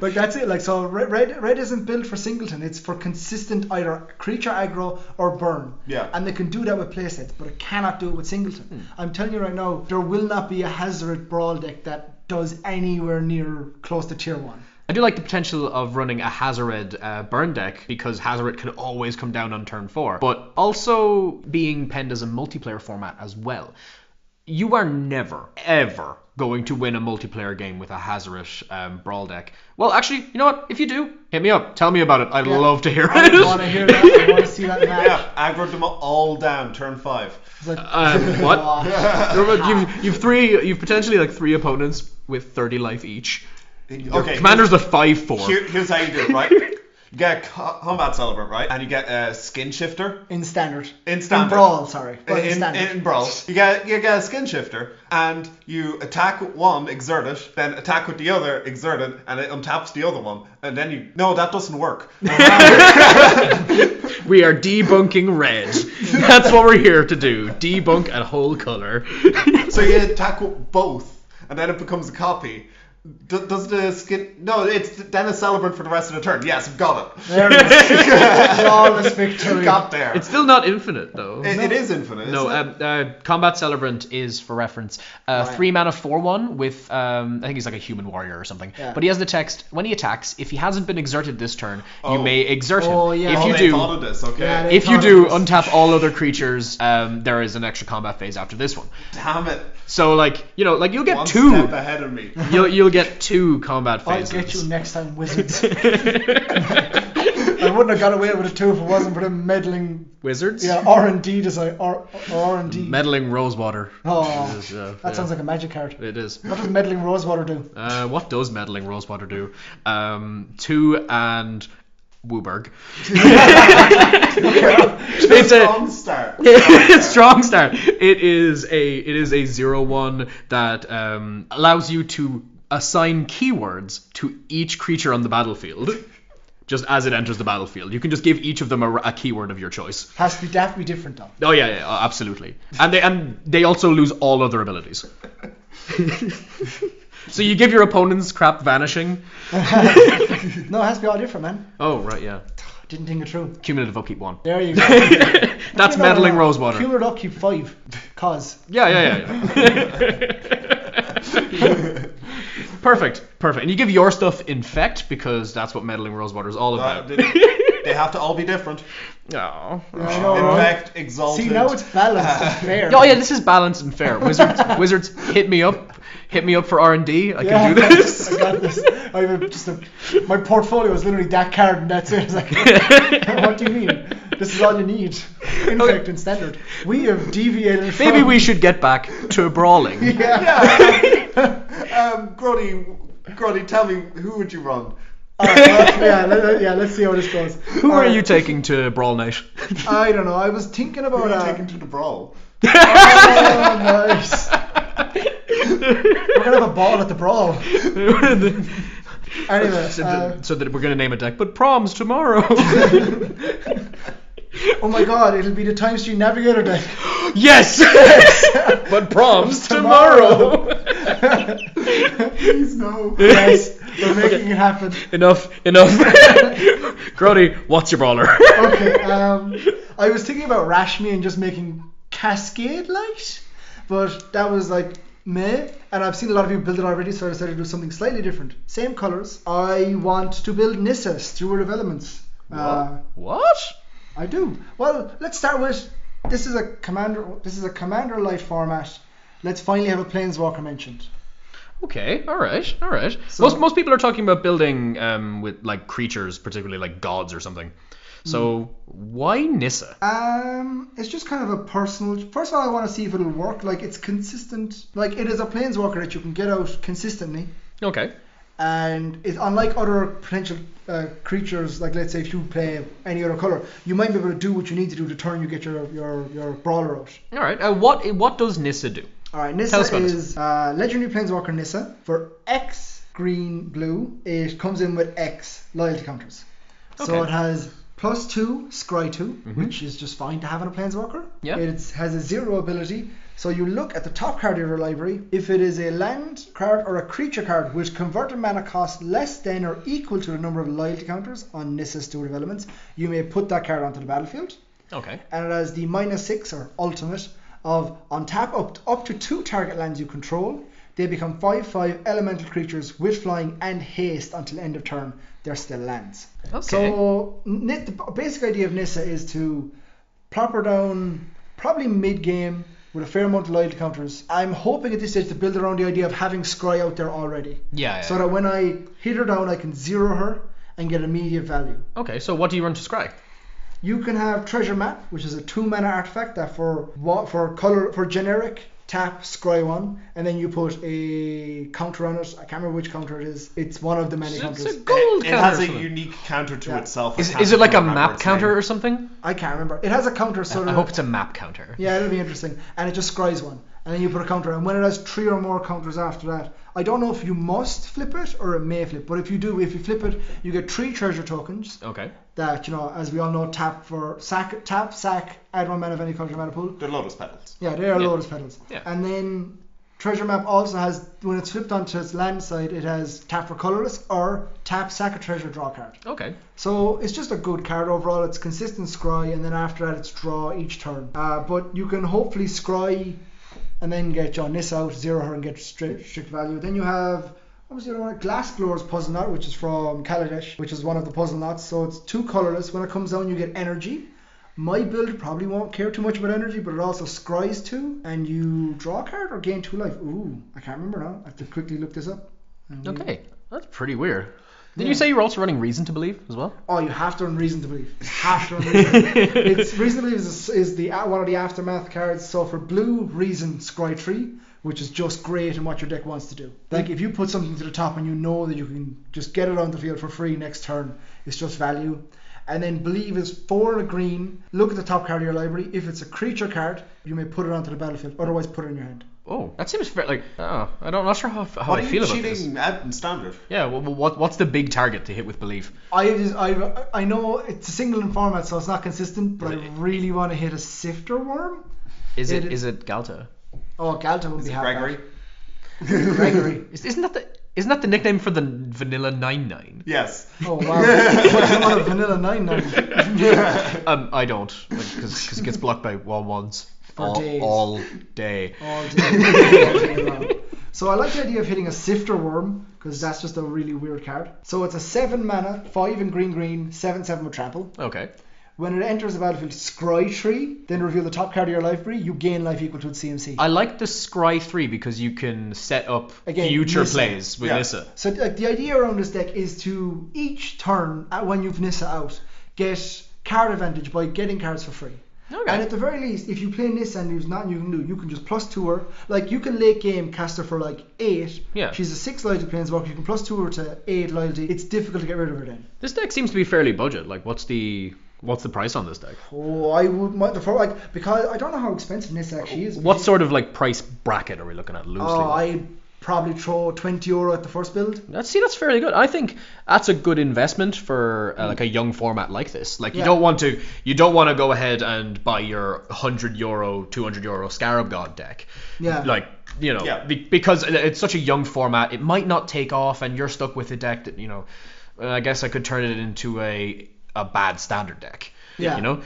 Like that's it. Like so, red isn't built for Singleton. It's for consistent either creature aggro or burn. Yeah. And they can do that with playsets, but it cannot do it with Singleton. I'm telling you right now, there will not be a Hazoret Brawl deck that does anywhere near close to tier 1. I do like the potential of running a Hazoret burn deck because Hazoret can always come down on turn 4, but also being penned as a multiplayer format as well. You are never, ever going to win a multiplayer game with a Hazoret Brawl deck. Well, actually, you know what? If you do, hit me up. Tell me about it. I'd love to hear I it. want to hear that. I want to see that match. Yeah, aggroed them all down, turn 5. It's like, What? gosh. You've potentially like 3 opponents with 30 life each. Okay. Commander's a 5/4. Here's how you do it, right? You get a combat celebrant, right? And you get a skin shifter. In standard. In standard. In Brawl, sorry. But in standard. In Brawl. You get a skin shifter, and you attack with one, exert it, then attack with the other, exert it, and it untaps the other one. And then you... No, that doesn't work. We are debunking red. That's what we're here to do. Debunk a whole color. So you attack with both, and then it becomes a copy. Does the skin... No, it's then a celebrant for the rest of the turn. Yes, I've got it. There it is. Flawless victory. Got there. It's still not infinite though. It is infinite. No, isn't it? Combat Celebrant is, for reference, 3 mana 4/1 with, I think he's like a human warrior or something. Yeah. But he has the text, when he attacks, if he hasn't been exerted this turn, you Oh. may exert him. Oh, yeah. If you they do, thought of this, okay. Yeah, they- if you thought do of this. untap all other creatures, there is an extra combat phase after this one. Damn it. So like, you'll get One 2. step ahead of me. You'll get 2 combat I'll phases. get you next time, Wizards. I wouldn't have got away with it too if it wasn't for the meddling, Wizards? R&D design, R&D. Meddling Rosewater. Oh, Is, that sounds like a magic card. It is. What does meddling Rosewater do? What does Meddling Rosewater do? 2 and Wooburg. It's a strong start. Strong start. It is a 0/1 that allows you to assign keywords to each creature on the battlefield. Just as it enters the battlefield, you can just give each of them a keyword of your choice. Has to be different though. Oh yeah, absolutely. And they also lose all other abilities. So you give your opponents crap vanishing. No, it has to be all different, man. Oh right, yeah. Didn't think it through. Cumulative upkeep 1. There you go. That's Meddling Rosewater. Cumulative upkeep 5. Cause. Yeah. Perfect. And you give your stuff infect because that's what Meddling Rosewater is all about. They have to all be different. Oh. I know, right? Infect, exalted. See, now it's balanced and fair. Oh yeah, this is balanced and fair. Wizards, hit me up for R&D. I can do this. I got this. I have my portfolio is literally that card and that's it. It's like, what do you mean? This is all you need. Infect and standard. We have deviated from... Maybe we should get back to brawling. Grody, tell me, who would you run? Let's see how this goes. Who are you taking to Brawl Night? I don't know. I was thinking Who about... are you taking to the Brawl? Oh, nice. We're going to have a ball at the Brawl. Anyway. So that we're going to name a deck, but prom's tomorrow. Oh my god, it'll be the Time Street Navigator deck. Yes! But prom's tomorrow. Please no. Yes, we're making it happen. Enough. Grody, what's your brawler? Okay, I was thinking about Rashmi and just making Cascade Light, but that was like meh, and I've seen a lot of people build it already, so I decided to do something slightly different. Same colours. I want to build Nissa, Steward of Elements. What? I do. Well, let's start with this is a commander light format. Let's finally have a planeswalker mentioned. Okay, all right. So- Most people are talking about building with like creatures, particularly like gods or something. So why Nissa? It's just kind of a personal. First of all, I want to see if it'll work. Like it's consistent. Like it is a planeswalker that you can get out consistently, Okay. and it's unlike other potential creatures. Like let's say if you play any other color, you might be able to do what you need to do to turn you get your brawler out. All right. What does Nissa do? All right, Tell us Nissa about is legendary planeswalker Nissa for X green blue. It comes in with X loyalty counters. So Okay. it has +2 scry 2, which is just fine to have on a planeswalker. Yeah. It has a 0 ability. So you look at the top card of your library. If it is a land card or a creature card which converted mana costs less than or equal to the number of loyalty counters on Nissa's steward of elements, you may put that card onto the battlefield. Okay. And it has the -6 or ultimate of on tap up to 2 target lands you control. They become 5/5 elemental creatures with flying and haste until end of turn. They're still lands. Okay. So the basic idea of Nissa is to plop her down probably mid-game with a fair amount of loyalty counters. I'm hoping at this stage to build around the idea of having scry out there already. Yeah. So that when I hit her down, I can zero her and get immediate value. Okay. So what do you run to scry? You can have Treasure Map, which is a 2-mana artifact that for generic tap scry 1, and then you put a counter on it. I can't remember which counter it is. It's one of the many It's counters. a gold It counter. has or a something. unique counter to Yeah. itself. Is it like a map counter or something? I can't remember. It has a counter, so I hope it's a map counter. yeah, it'll be interesting. And it just scries 1, and then you put a counter. And when it has 3 or more counters after that, I don't know if you must flip it or it may flip. But if you do, if you flip it, you get 3 treasure tokens. Okay. That as we all know, tap, sack, add 1 mana of any country mana pool. They're Lotus Petals. Yeah, they are Yeah. Lotus Petals. Yeah. And then Treasure Map also has, when it's flipped onto its land side, it has tap for colorless or tap, sack a treasure, draw a card. Okay. So it's just a good card overall. It's consistent scry, and then after that it's draw each turn. But you can hopefully scry and then get John Nissa out, zero her, and get strict value. Then you have, what was the other one? Glassblowers Puzzle Knot, which is from Kaladesh, which is one of the puzzle knots. So it's 2 colorless. When it comes down, you get energy. My build probably won't care too much about energy, but it also scries 2, and you draw a card or gain 2 life. Ooh, I can't remember now. I have to quickly look this up. Okay. That's pretty weird. Did Yeah. you say you were also running Reason to Believe as well? Oh, you have to run Reason to Believe. You have to run Reason to Believe. Reason to Believe is the one of the aftermath cards. So for blue, Reason, scry 3, which is just great in what your deck wants to do. Like if you put something to the top and you know that you can just get it on the field for free next turn, it's just value. And then Believe is 4 and a green. Look at the top card of your library. If it's a creature card, you may put it onto the battlefield. Otherwise, put it in your hand. Oh, that seems fair. Like, I'm not sure how What I are feel you about this. cheating at in standard? Yeah. Well, what's the big target to hit with Believe? I know it's a single in format, so it's not consistent, but I really want to hit a Sifter Worm. Is It it is- is it Galta? Oh, Galta would Is be it half Gregory? that. Gregory. Isn't that the nickname for the Vanilla 99? Yes. Oh wow! What do you want a Vanilla 9/9? I don't, because it gets blocked by 1/1s For days. all day. All day long. So I like the idea of hitting a Sifter Worm because that's just a really weird card. So it's a 7 mana, 5 in green, 7/7 with trample. Okay. When it enters the battlefield, scry 3, then reveal the top card of your library. You gain life equal to its CMC. I like the Scry 3 because you can set up Again, future Nissa. plays with Yeah. Nissa. So like the idea around this deck is to each turn when you've Nissa out, get card advantage by getting cards for free. Okay. And at the very least, if you play Nissa and there's nothing you can do, you can just +2 her. Like you can late game cast her for like 8. Yeah. She's a 6 loyalty planeswalker. You can +2 her to 8 loyalty. It's difficult to get rid of her then. This deck seems to be fairly budget. Like, what's the price on this deck? Oh, I would because I don't know how expensive Nissa actually is. What sort of like price bracket are we looking at loosely? Oh, I'd probably throw €20 at the first build. That's fairly good. I think that's a good investment for like a young format like this. Like you Yeah. don't want to go ahead and buy your €100, €200 Scarab God deck. Yeah. Like Yeah. because it's such a young format, it might not take off, and you're stuck with a deck that I guess I could turn it into a bad standard deck. Yeah. You know?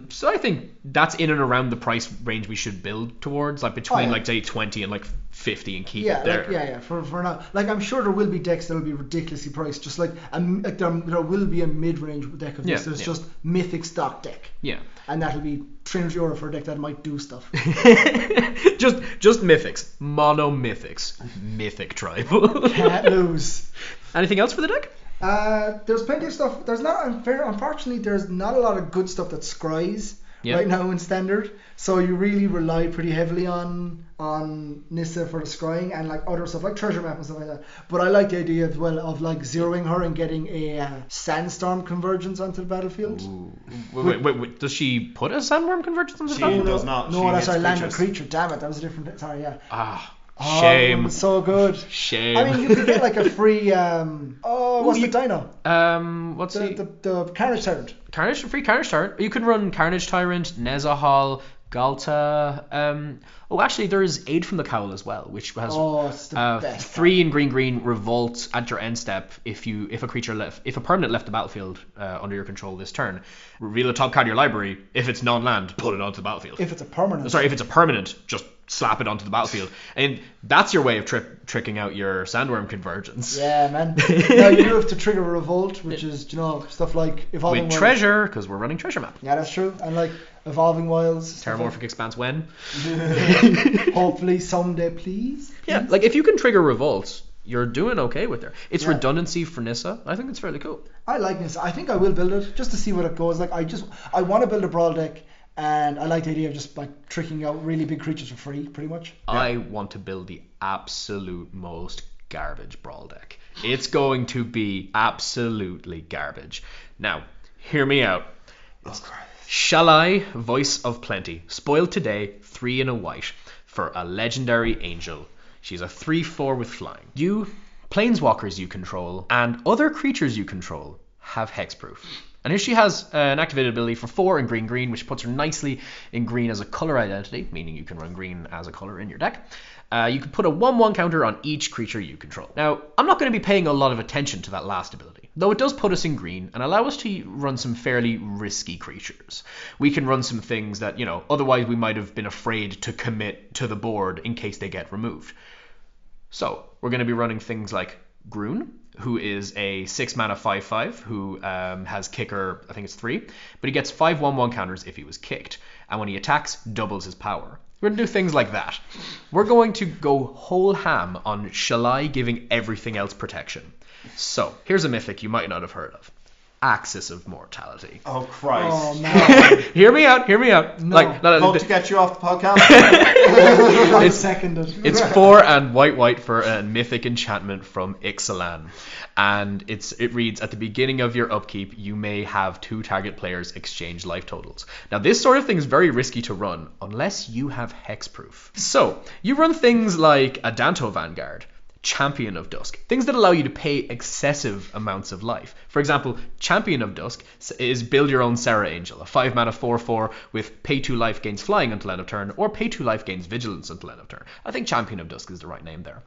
So I think that's in and around the price range we should build towards, like between yeah. like say 20 and like 50 and keep Yeah, it there. like, for now. Like, I'm sure there will be decks that will be ridiculously priced. Just like there will be a mid-range deck of this. There's just mythic stock deck. Yeah. And that'll be €300 for a deck that might do stuff. just mythics. Mono mythics. Mythic tribal. Can't lose. Anything else for the deck? There's plenty of stuff. Unfortunately, there's not a lot of good stuff that scries right now in standard. So you really rely pretty heavily on Nissa for the scrying and like other stuff like treasure map and stuff like that. But I like the idea as well of like zeroing her and getting a sandstorm convergence onto the battlefield. Ooh. Wait. Does she put a sandworm convergence onto the She battlefield? does not. No, She that's hits our land creatures. creature. Damn it, that was a different. Sorry, yeah. Shame. Oh, it's so good. Shame. I mean, you could get like a free. What's the dino? What's The Carnage Tyrant. Free Carnage Tyrant. You can run Carnage Tyrant, Nezahal, Galta. Actually, there's Aid from the Cowl as well, which has it's the best. 3 in green revolt at your end step. If a permanent left the battlefield under your control this turn, reveal the top card of your library. If it's non-land, put it onto the battlefield. If it's a permanent. Sorry, if it's a permanent, just slap it onto the battlefield, and that's your way of tricking out your sandworm convergence. Yeah, man. Now you do have to trigger a revolt, which is stuff like evolving With wilds. treasure, because we're running treasure map. Yeah, that's true. And like evolving wilds. Terramorphic Expanse when? Hopefully someday, please. Yeah, like if you can trigger revolts, you're doing okay with there. It's redundancy for Nissa. I think it's fairly cool. I like this. I think I will build it just to see what it goes. Like I want to build a Brawl deck. And I like the idea of just like tricking out really big creatures for free, pretty much. I want to build the absolute most garbage Brawl deck. It's going to be absolutely garbage. Now, hear me out. Shalai, Voice of Plenty. Spoiled today, 3 and a white for a legendary angel. She's a 3/4 with flying. You, planeswalkers you control, and other creatures you control have hexproof. And here she has an activated ability for 4 in green, which puts her nicely in green as a color identity, meaning you can run green as a color in your deck. You can put a 1/1 counter on each creature you control. Now, I'm not going to be paying a lot of attention to that last ability, though it does put us in green and allow us to run some fairly risky creatures. We can run some things that, otherwise we might have been afraid to commit to the board in case they get removed. So, we're going to be running things like Groon, who is a 6 mana 5/5, who has kicker, I think it's 3, but he gets 5 1/1 counters if he was kicked, and when he attacks, doubles his power. We're going to do things like that. We're going to go whole ham on Shalai giving everything else protection. So, here's a mythic you might not have heard of. Axis of Mortality. Oh, Christ. Oh, man. Hear me out. No. Vote to get you off the podcast. I seconded. It's 4 and white for a mythic enchantment from Ixalan. And it reads, at the beginning of your upkeep, you may have 2 target players exchange life totals. Now, this sort of thing is very risky to run unless you have hexproof. So, you run things like a Danto Vanguard, Champion of Dusk, things that allow you to pay excessive amounts of life. For example, Champion of Dusk is build your own Serra Angel, a 5 mana 4/4 with pay 2 life gains flying until end of turn, or pay 2 life gains vigilance until end of turn. I think Champion of Dusk is the right name there.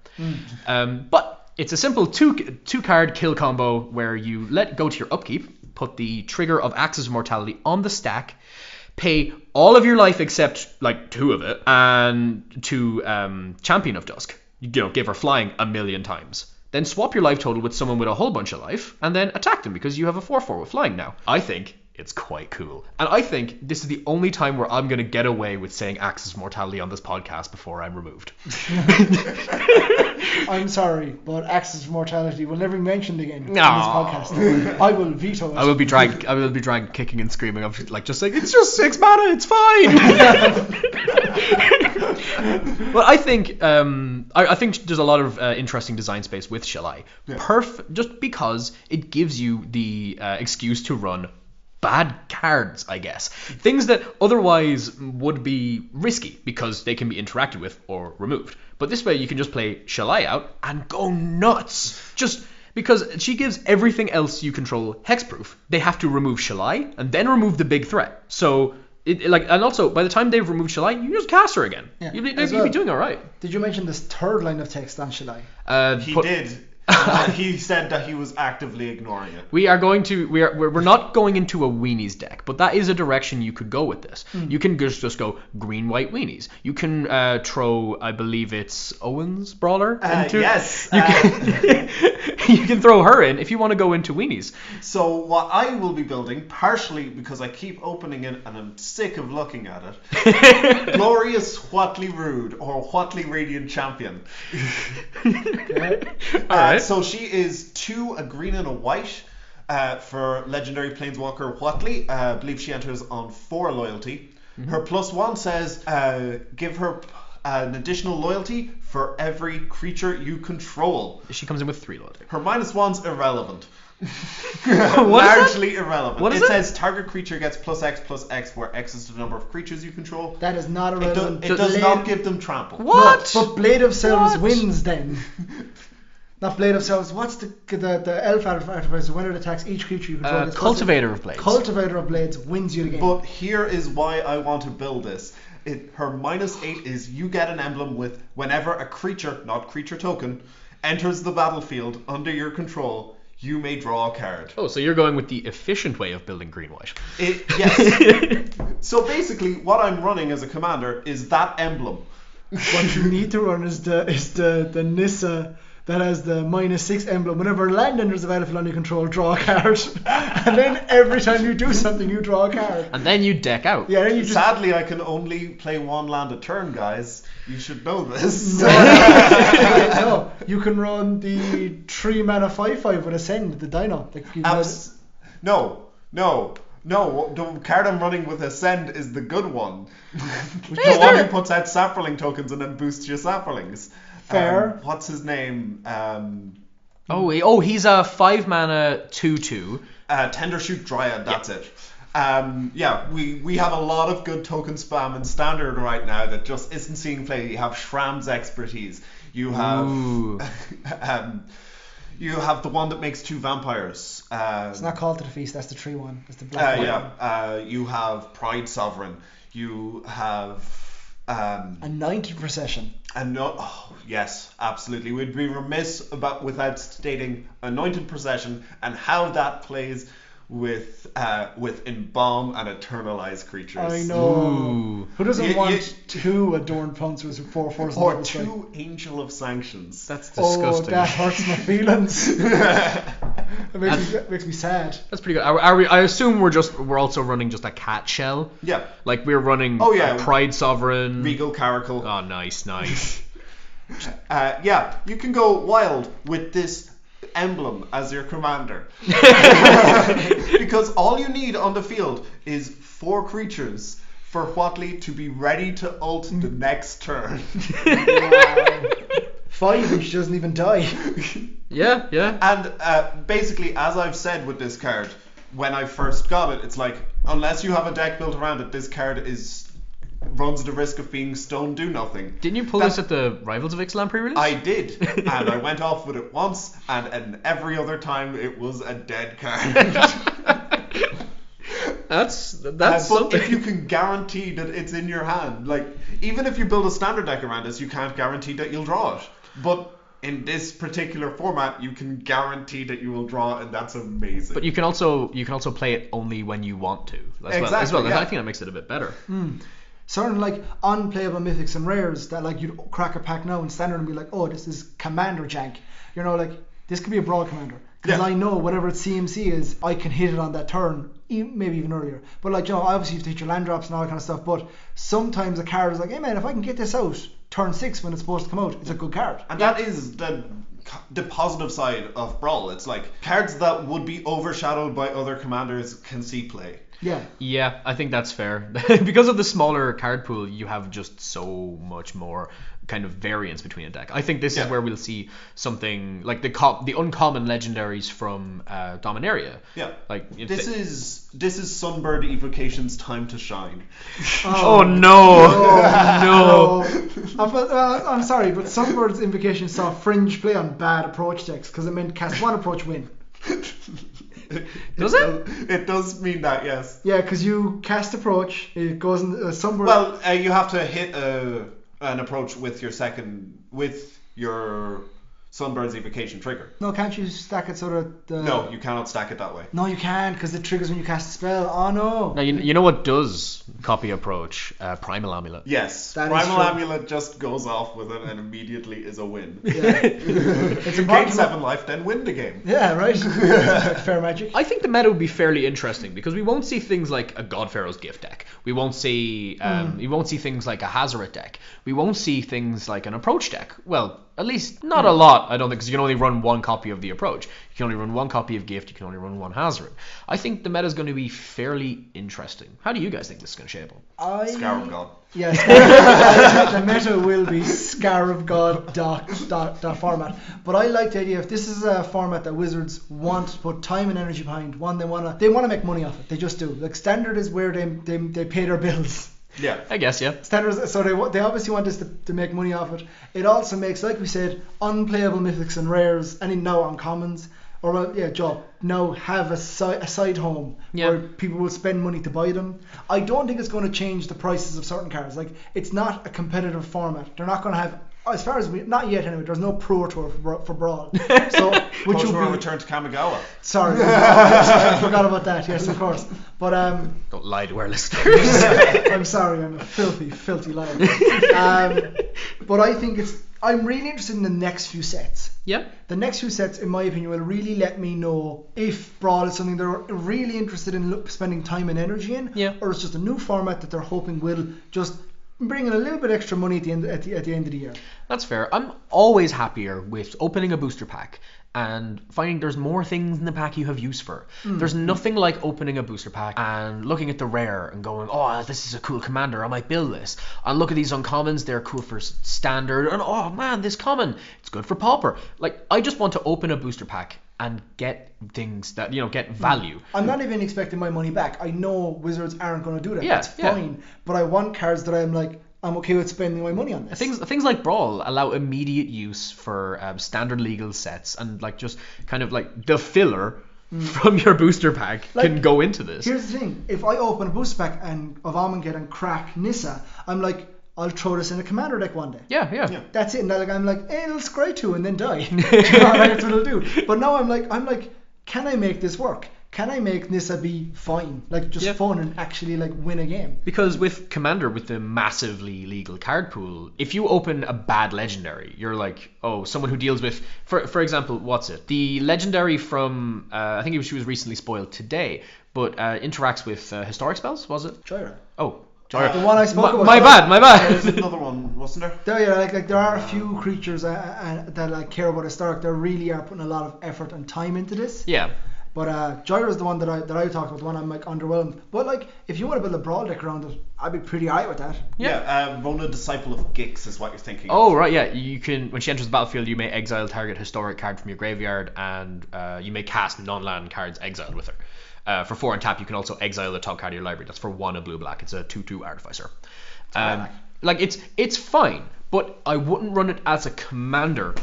But it's a simple two card kill combo where you let go to your upkeep, put the trigger of Axis of Mortality on the stack, pay all of your life except like 2 of it, and to Champion of Dusk. Give her flying 1,000,000 times. Then swap your life total with someone with a whole bunch of life, and then attack them because you have a 4/4 with flying now. I think it's quite cool. And I think this is the only time where I'm going to get away with saying Axis Mortality on this podcast before I'm removed. I'm sorry, but Axis of Mortality will never be mentioned again No. on this podcast. I will veto it. I will be dragged kicking and screaming. I'm like just saying, it's just 6 mana, it's fine. Well, I think I think there's a lot of interesting design space with Shalai. Just because it gives you the excuse to run bad cards, I guess. Things that otherwise would be risky because they can be interacted with or removed. But this way you can just play Shalai out and go nuts. Just because she gives everything else you control hexproof. They have to remove Shalai and then remove the big threat. So and also by the time they've removed Shalai, you just cast her again. Yeah, You'll be doing all right. Did you mention this third line of text on Shalai? He did. He said that he was actively ignoring it. We're not going into a weenies deck, but that is a direction you could go with this. You can just go green white weenies. You can throw, I believe it's Eoin's brawler into. Yes. You can throw her in if you want to go into weenies. So what I will be building, partially because I keep opening it and I'm sick of looking at it, Glorious Whatley Rude or Whatley Radiant Champion. Alright. So she is 2, a green and a white for legendary planeswalker Whatley. I believe she enters on 4 loyalty. Her +1 says give her an additional loyalty for every creature you control. She comes in with 3 loyalty. Her -1's irrelevant. What Largely irrelevant. What is it it? says target creature gets +X, where X is the number of creatures you control. That is not irrelevant. It does not give them trample. What? No, but Blade of Selves What? wins then. Not Blade of Selves. What's the elf artificer? When it attacks each creature you control. gets Cultivator of Blades. Cultivator of Blades wins you the game. But here is why I want to build this. Her -8 is you get an emblem with whenever a creature, not creature token, enters the battlefield under your control, you may draw a card. Oh, so you're going with the efficient way of building green white. Yes. So basically, what I'm running as a commander is that emblem. What you need to run is the Nissa that has the -6 emblem. Whenever land enters the battlefield under your control, draw a card. And then every time you do something, you draw a card. And then you deck out. Yeah, then you just... Sadly, I can only play 1 land a turn, guys. You should know this. No, you can run the 3 mana 5/5 with Ascend, the Dino. No. The card I'm running with Ascend is the good one. The one who puts out Sapperling tokens and then boosts your Sapperlings. Fair. What's his name? He's a 5 mana 2/2. Tender Shoot Dryad, that's it. We have a lot of good token spam in Standard right now that just isn't seeing play. You have Shram's Expertise. You have you have the one that makes 2 vampires. It's not Call to the Feast, that's the 3/1. It's the black one. You have Pride Sovereign. You have Anointed Procession. Yes, absolutely. We'd be remiss without stating Anointed Procession and how that plays with Embalm and Eternalized creatures. I know. Ooh. Who doesn't want 2 Adorned Pouncers with 4/4? Or 2 Angel of Sanctions. That's disgusting. Oh, that hurts my feelings. It makes me sad. That's pretty good. I assume we're also running just a cat shell. Yeah. Like we're running Pride Sovereign. Regal Caracal. Oh, nice. You can go wild with this emblem as your commander. Because all you need on the field is 4 creatures for Whatley to be ready to ult the next turn. Wow. 5 and she doesn't even die. Yeah. And basically, as I've said with this card, when I first got it, it's like, unless you have a deck built around it, this card runs the risk of being stone do nothing. Didn't you pull this at the Rivals of Ixalan pre-release? I did, and I went off with it once, and every other time it was a dead card. That's something. But if you can guarantee that it's in your hand, like even if you build a standard deck around this, you can't guarantee that you'll draw it. But in this particular format, you can guarantee that you will draw, and that's amazing. But you can also play it only when you want to. As well. I think that makes it a bit better. Certain like unplayable mythics and rares that like you'd crack a pack now in standard and be like, oh, this is commander jank. You know, like this could be a Brawl commander. Because I know whatever its CMC is, I can hit it on that turn, maybe even earlier. But like, you know, obviously you have to hit your land drops and all that kind of stuff. But sometimes a card is like, hey man, if I can get this out turn 6 when it's supposed to come out, it's a good card. And that is the positive side of Brawl. It's like cards that would be overshadowed by other commanders can see play. Yeah, I think that's fair. Because of the smaller card pool, you have just so much more kind of variance between a deck. I think this is where we'll see something like the uncommon legendaries from Dominaria. Yeah. Like this is Sunbird Evocation's time to shine. Oh no. I'm sorry, but Sunbird's Invocation saw fringe play on bad approach decks because it meant cast 1 approach win. Does it? It does mean that, yes. Yeah, because you cast approach, it goes in Sunbird. Well, you have to hit an approach with your Sunbird's evocation trigger. No, can't you stack it so that the... No, you cannot stack it that way. No, you can't, because it triggers when you cast a spell. Oh, no. Now, you know what does copy approach? Primal Amulet. Yes, That is Primal true. Amulet just goes off with it and immediately is a win. Yeah. It's You gain important. 7 life, then win the game. Yeah, right. Fair magic. I think the meta would be fairly interesting because we won't see things like a God Pharaoh's Gift deck. We won't see things like a Hazoret deck. We won't see things like an approach deck. Well, at least not a lot, I don't think, because you can only run one copy of the approach. You can only run one copy of Gift. You can only run one Hazoret. I think the meta is going to be fairly interesting. How do you guys think this is going to shape up? Scarab God. Yes, the meta will be Scarab God dot format. But I like the idea if this is a format that Wizards want to put time and energy behind. One, they wanna make money off it. They just do. Like standard is where they pay their bills. Yeah. I guess, yeah. Standards, so they obviously want this to make money off it. It also makes, like we said, unplayable mythics and rares, and now uncommons, or now have a side home where people will spend money to buy them. I don't think it's going to change the prices of certain cards. Like, it's not a competitive format. They're not going to have, as far as not yet anyway. There's no Pro Tour for Brawl. So which Pro will Tour be return to Kamigawa. sorry, I forgot about that. Yes, of course. But Don't lie to our listeners. I'm sorry, I'm a filthy liar. But I think I'm really interested in the next few sets. Yeah. The next few sets, in my opinion, will really let me know if Brawl is something they're really interested in spending time and energy in, or it's just a new format that they're hoping will just bring in a little bit extra money at the end of the year. That's fair. I'm always happier with opening a booster pack and finding there's more things in the pack you have use for. There's nothing like opening a booster pack and looking at the rare and going, oh, this is a cool commander, I might build this. And look at these uncommons, they're cool for standard, and oh man, this common, it's good for pauper. Like, I just want to open a booster pack and get things that, get value. I'm not even expecting my money back. I know Wizards aren't going to do that. Yeah, That's fine. But I want cards that I'm okay with spending my money on this. Things like Brawl allow immediate use for standard legal sets, and just kind of like the filler from your booster pack can go into this. Here's the thing: if I open a booster pack of Amonkhet and crack Nissa, I'm like, I'll throw this in a commander deck one day. Yeah. That's it. And I'm like, it'll scry 2 and then die. That's what it'll do. But now I'm like, can I make this work? Can I make Nissa be fine? Fun and actually win a game? Because with Commander, with the massively legal card pool, if you open a bad legendary, you're like, oh, someone who deals with, for example, what's it? The legendary from, I think she was recently spoiled today, but interacts with historic spells, was it? Gyra. Oh. The one I spoke about. My bad. There's another one, wasn't there? There are a few creatures that care about historic. They really are putting a lot of effort and time into this. Yeah. But Gyra is the one that I talked about, the one I'm underwhelmed. But if you want to build a Brawl deck around it, I'd be pretty alright with that. Yeah, Rona, Disciple of Gix is what you're thinking of. Oh, right, yeah. You can, when she enters the battlefield, you may exile target historic card from your graveyard, and you may cast non-land cards exiled with her. For 4 and tap, you can also exile the top card of your library. That's for 1 and blue-black. It's a 2/2 Artificer. It's fine, but I wouldn't run it as a commander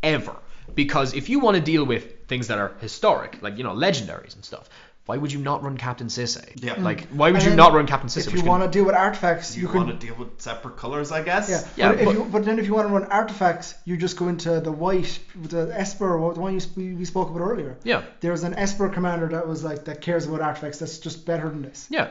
ever. Because if you want to deal with things that are historic, legendaries and stuff, why would you not run Captain Sisay? Yeah. Why would you not run Captain Sisay? If you want to deal with artifacts, you want to deal with separate colours, I guess. Yeah. But then if you want to run artifacts, you just go into the white, the Esper, the one we spoke about earlier. Yeah. There's an Esper commander that was that cares about artifacts. That's just better than this. Yeah,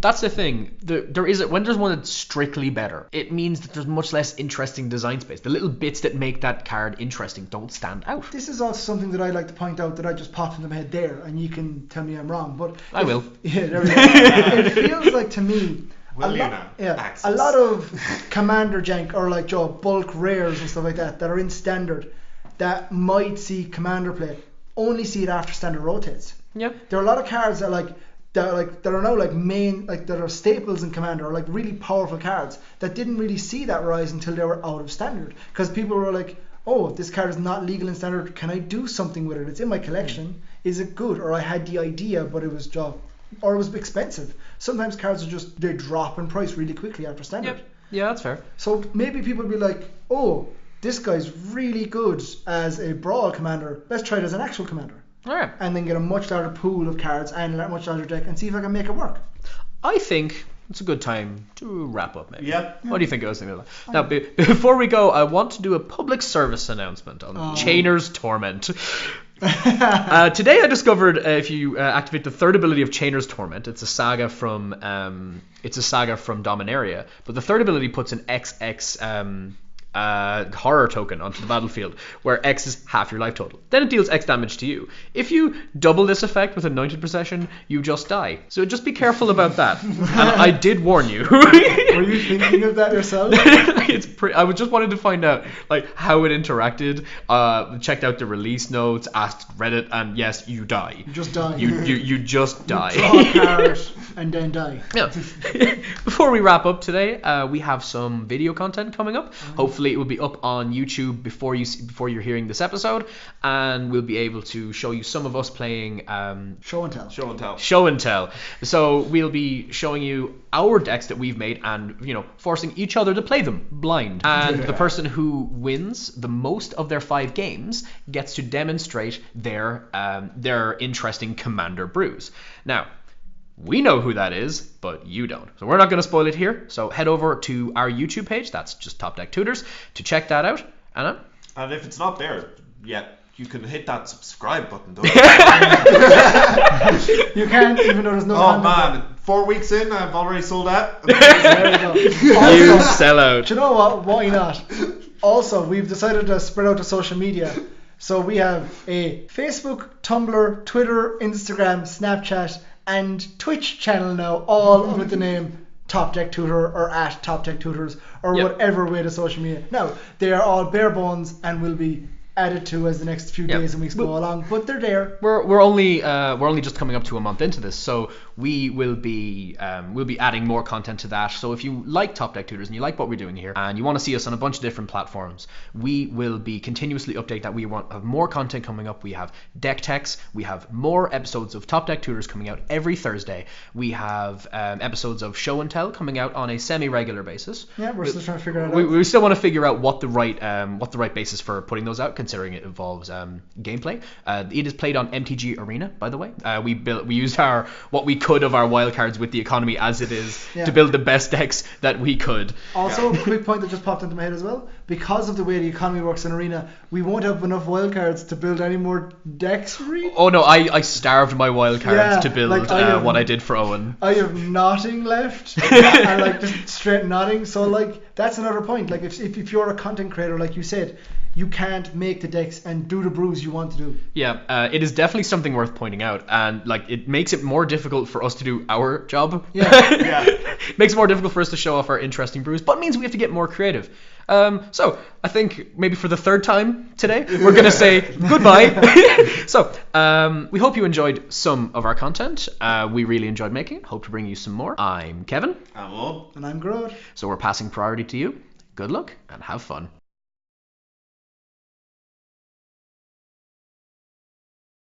that's the thing. When there's one that's strictly better, it means that there's much less interesting design space. The little bits that make that card interesting don't stand out. This is also something that I like to point out that I just popped into my head there, and you can tell me I'm wrong. But I will. Yeah, there we go. It feels like to me a lot of commander jank or bulk rares and stuff like that are in standard that might see commander play only see it after standard rotates. Yeah. There are a lot of cards that are now main that are staples in commander or really powerful cards that didn't really see that rise until they were out of standard because people were like, oh, this card is not legal in standard, can I do something with it? It's in my collection. Is it good? Or I had the idea but it was or it was expensive. Sometimes cards are they drop in price really quickly after standard. Yep. Yeah, that's fair. So maybe people will be like, oh, this guy's really good as a Brawl commander, let's try it as an actual commander. Alright. And then get a much larger pool of cards and a much larger deck and see if I can make it work. I think it's a good time to wrap up, maybe. Yeah. What do you think, Oz? Now, before we go, I want to do a public service announcement on Chainer's Torment. Today I discovered if you activate the third ability of Chainer's Torment, it's a saga from Dominaria, but the third ability puts an XX horror token onto the battlefield, where X is half your life total. Then it deals X damage to you. If you double this effect with Anointed Procession, you just die. So just be careful about that. And I did warn you. Were you thinking of that yourself? I was just wanted to find out like how it interacted. Checked out the release notes, asked Reddit, and yes, you die. You just die. You just die. Draw a card and then die. Yeah. Before we wrap up today, we have some video content coming up. Hopefully it will be up on YouTube before you're hearing this episode, and we'll be able to show you some of us playing show and tell. So we'll be showing you our decks that we've made, and forcing each other to play them blind. And the person who wins the most of their 5 games gets to demonstrate their interesting commander brews. Now, we know who that is, but you don't. So we're not going to spoil it here. So head over to our YouTube page, that's just TopDeck Tutors, to check that out. Anna? And if it's not there yet, you can hit that subscribe button, though. You can't, even though there's no Oh content. man, 4 weeks in, I've already sold out. There you go. You sell out. Do you know what? Why not? Also, we've decided to spread out the social media. So we have a Facebook, Tumblr, Twitter, Instagram, Snapchat, and Twitch channel now, all with the name TopDeck Tutor or at TopDeck Tutors or whatever way the social media. Now, they are all bare bones and will be added to as the next few days and weeks go along, but they're there. We're only just coming up to a month into this, so we will be adding more content to that. So if you like TopDeck Tutors and you like what we're doing here and you want to see us on a bunch of different platforms, we will be continuously update that. We want have more content coming up. We have deck techs. We have more episodes of TopDeck Tutors coming out every Thursday. We have episodes of Show and Tell coming out on a semi-regular basis. Yeah, we're still trying to figure it out. We still want to figure out what the right basis for putting those out, considering it involves gameplay. It is played on MTG Arena, by the way. We used what we could of our wildcards with the economy as it is to build the best decks that we could. Also, a quick point that just popped into my head as well. Because of the way the economy works in Arena, we won't have enough wildcards to build any more decks, really. Oh no, I starved my wildcards to build what I did for Eoin. I have nothing left. And just straight nothing. So that's another point. If you're a content creator, like you said, you can't make the decks and do the brews you want to do. Yeah, it is definitely something worth pointing out, and it makes it more difficult for us to do our job. Yeah. Makes it more difficult for us to show off our interesting brews, but it means we have to get more creative. So I think maybe for the third time today, we're going to say goodbye. So we hope you enjoyed some of our content. We really enjoyed making it. Hope to bring you some more. I'm Kevin. I'm Owen. And I'm Gearoid. So we're passing priority to you. Good luck and have fun.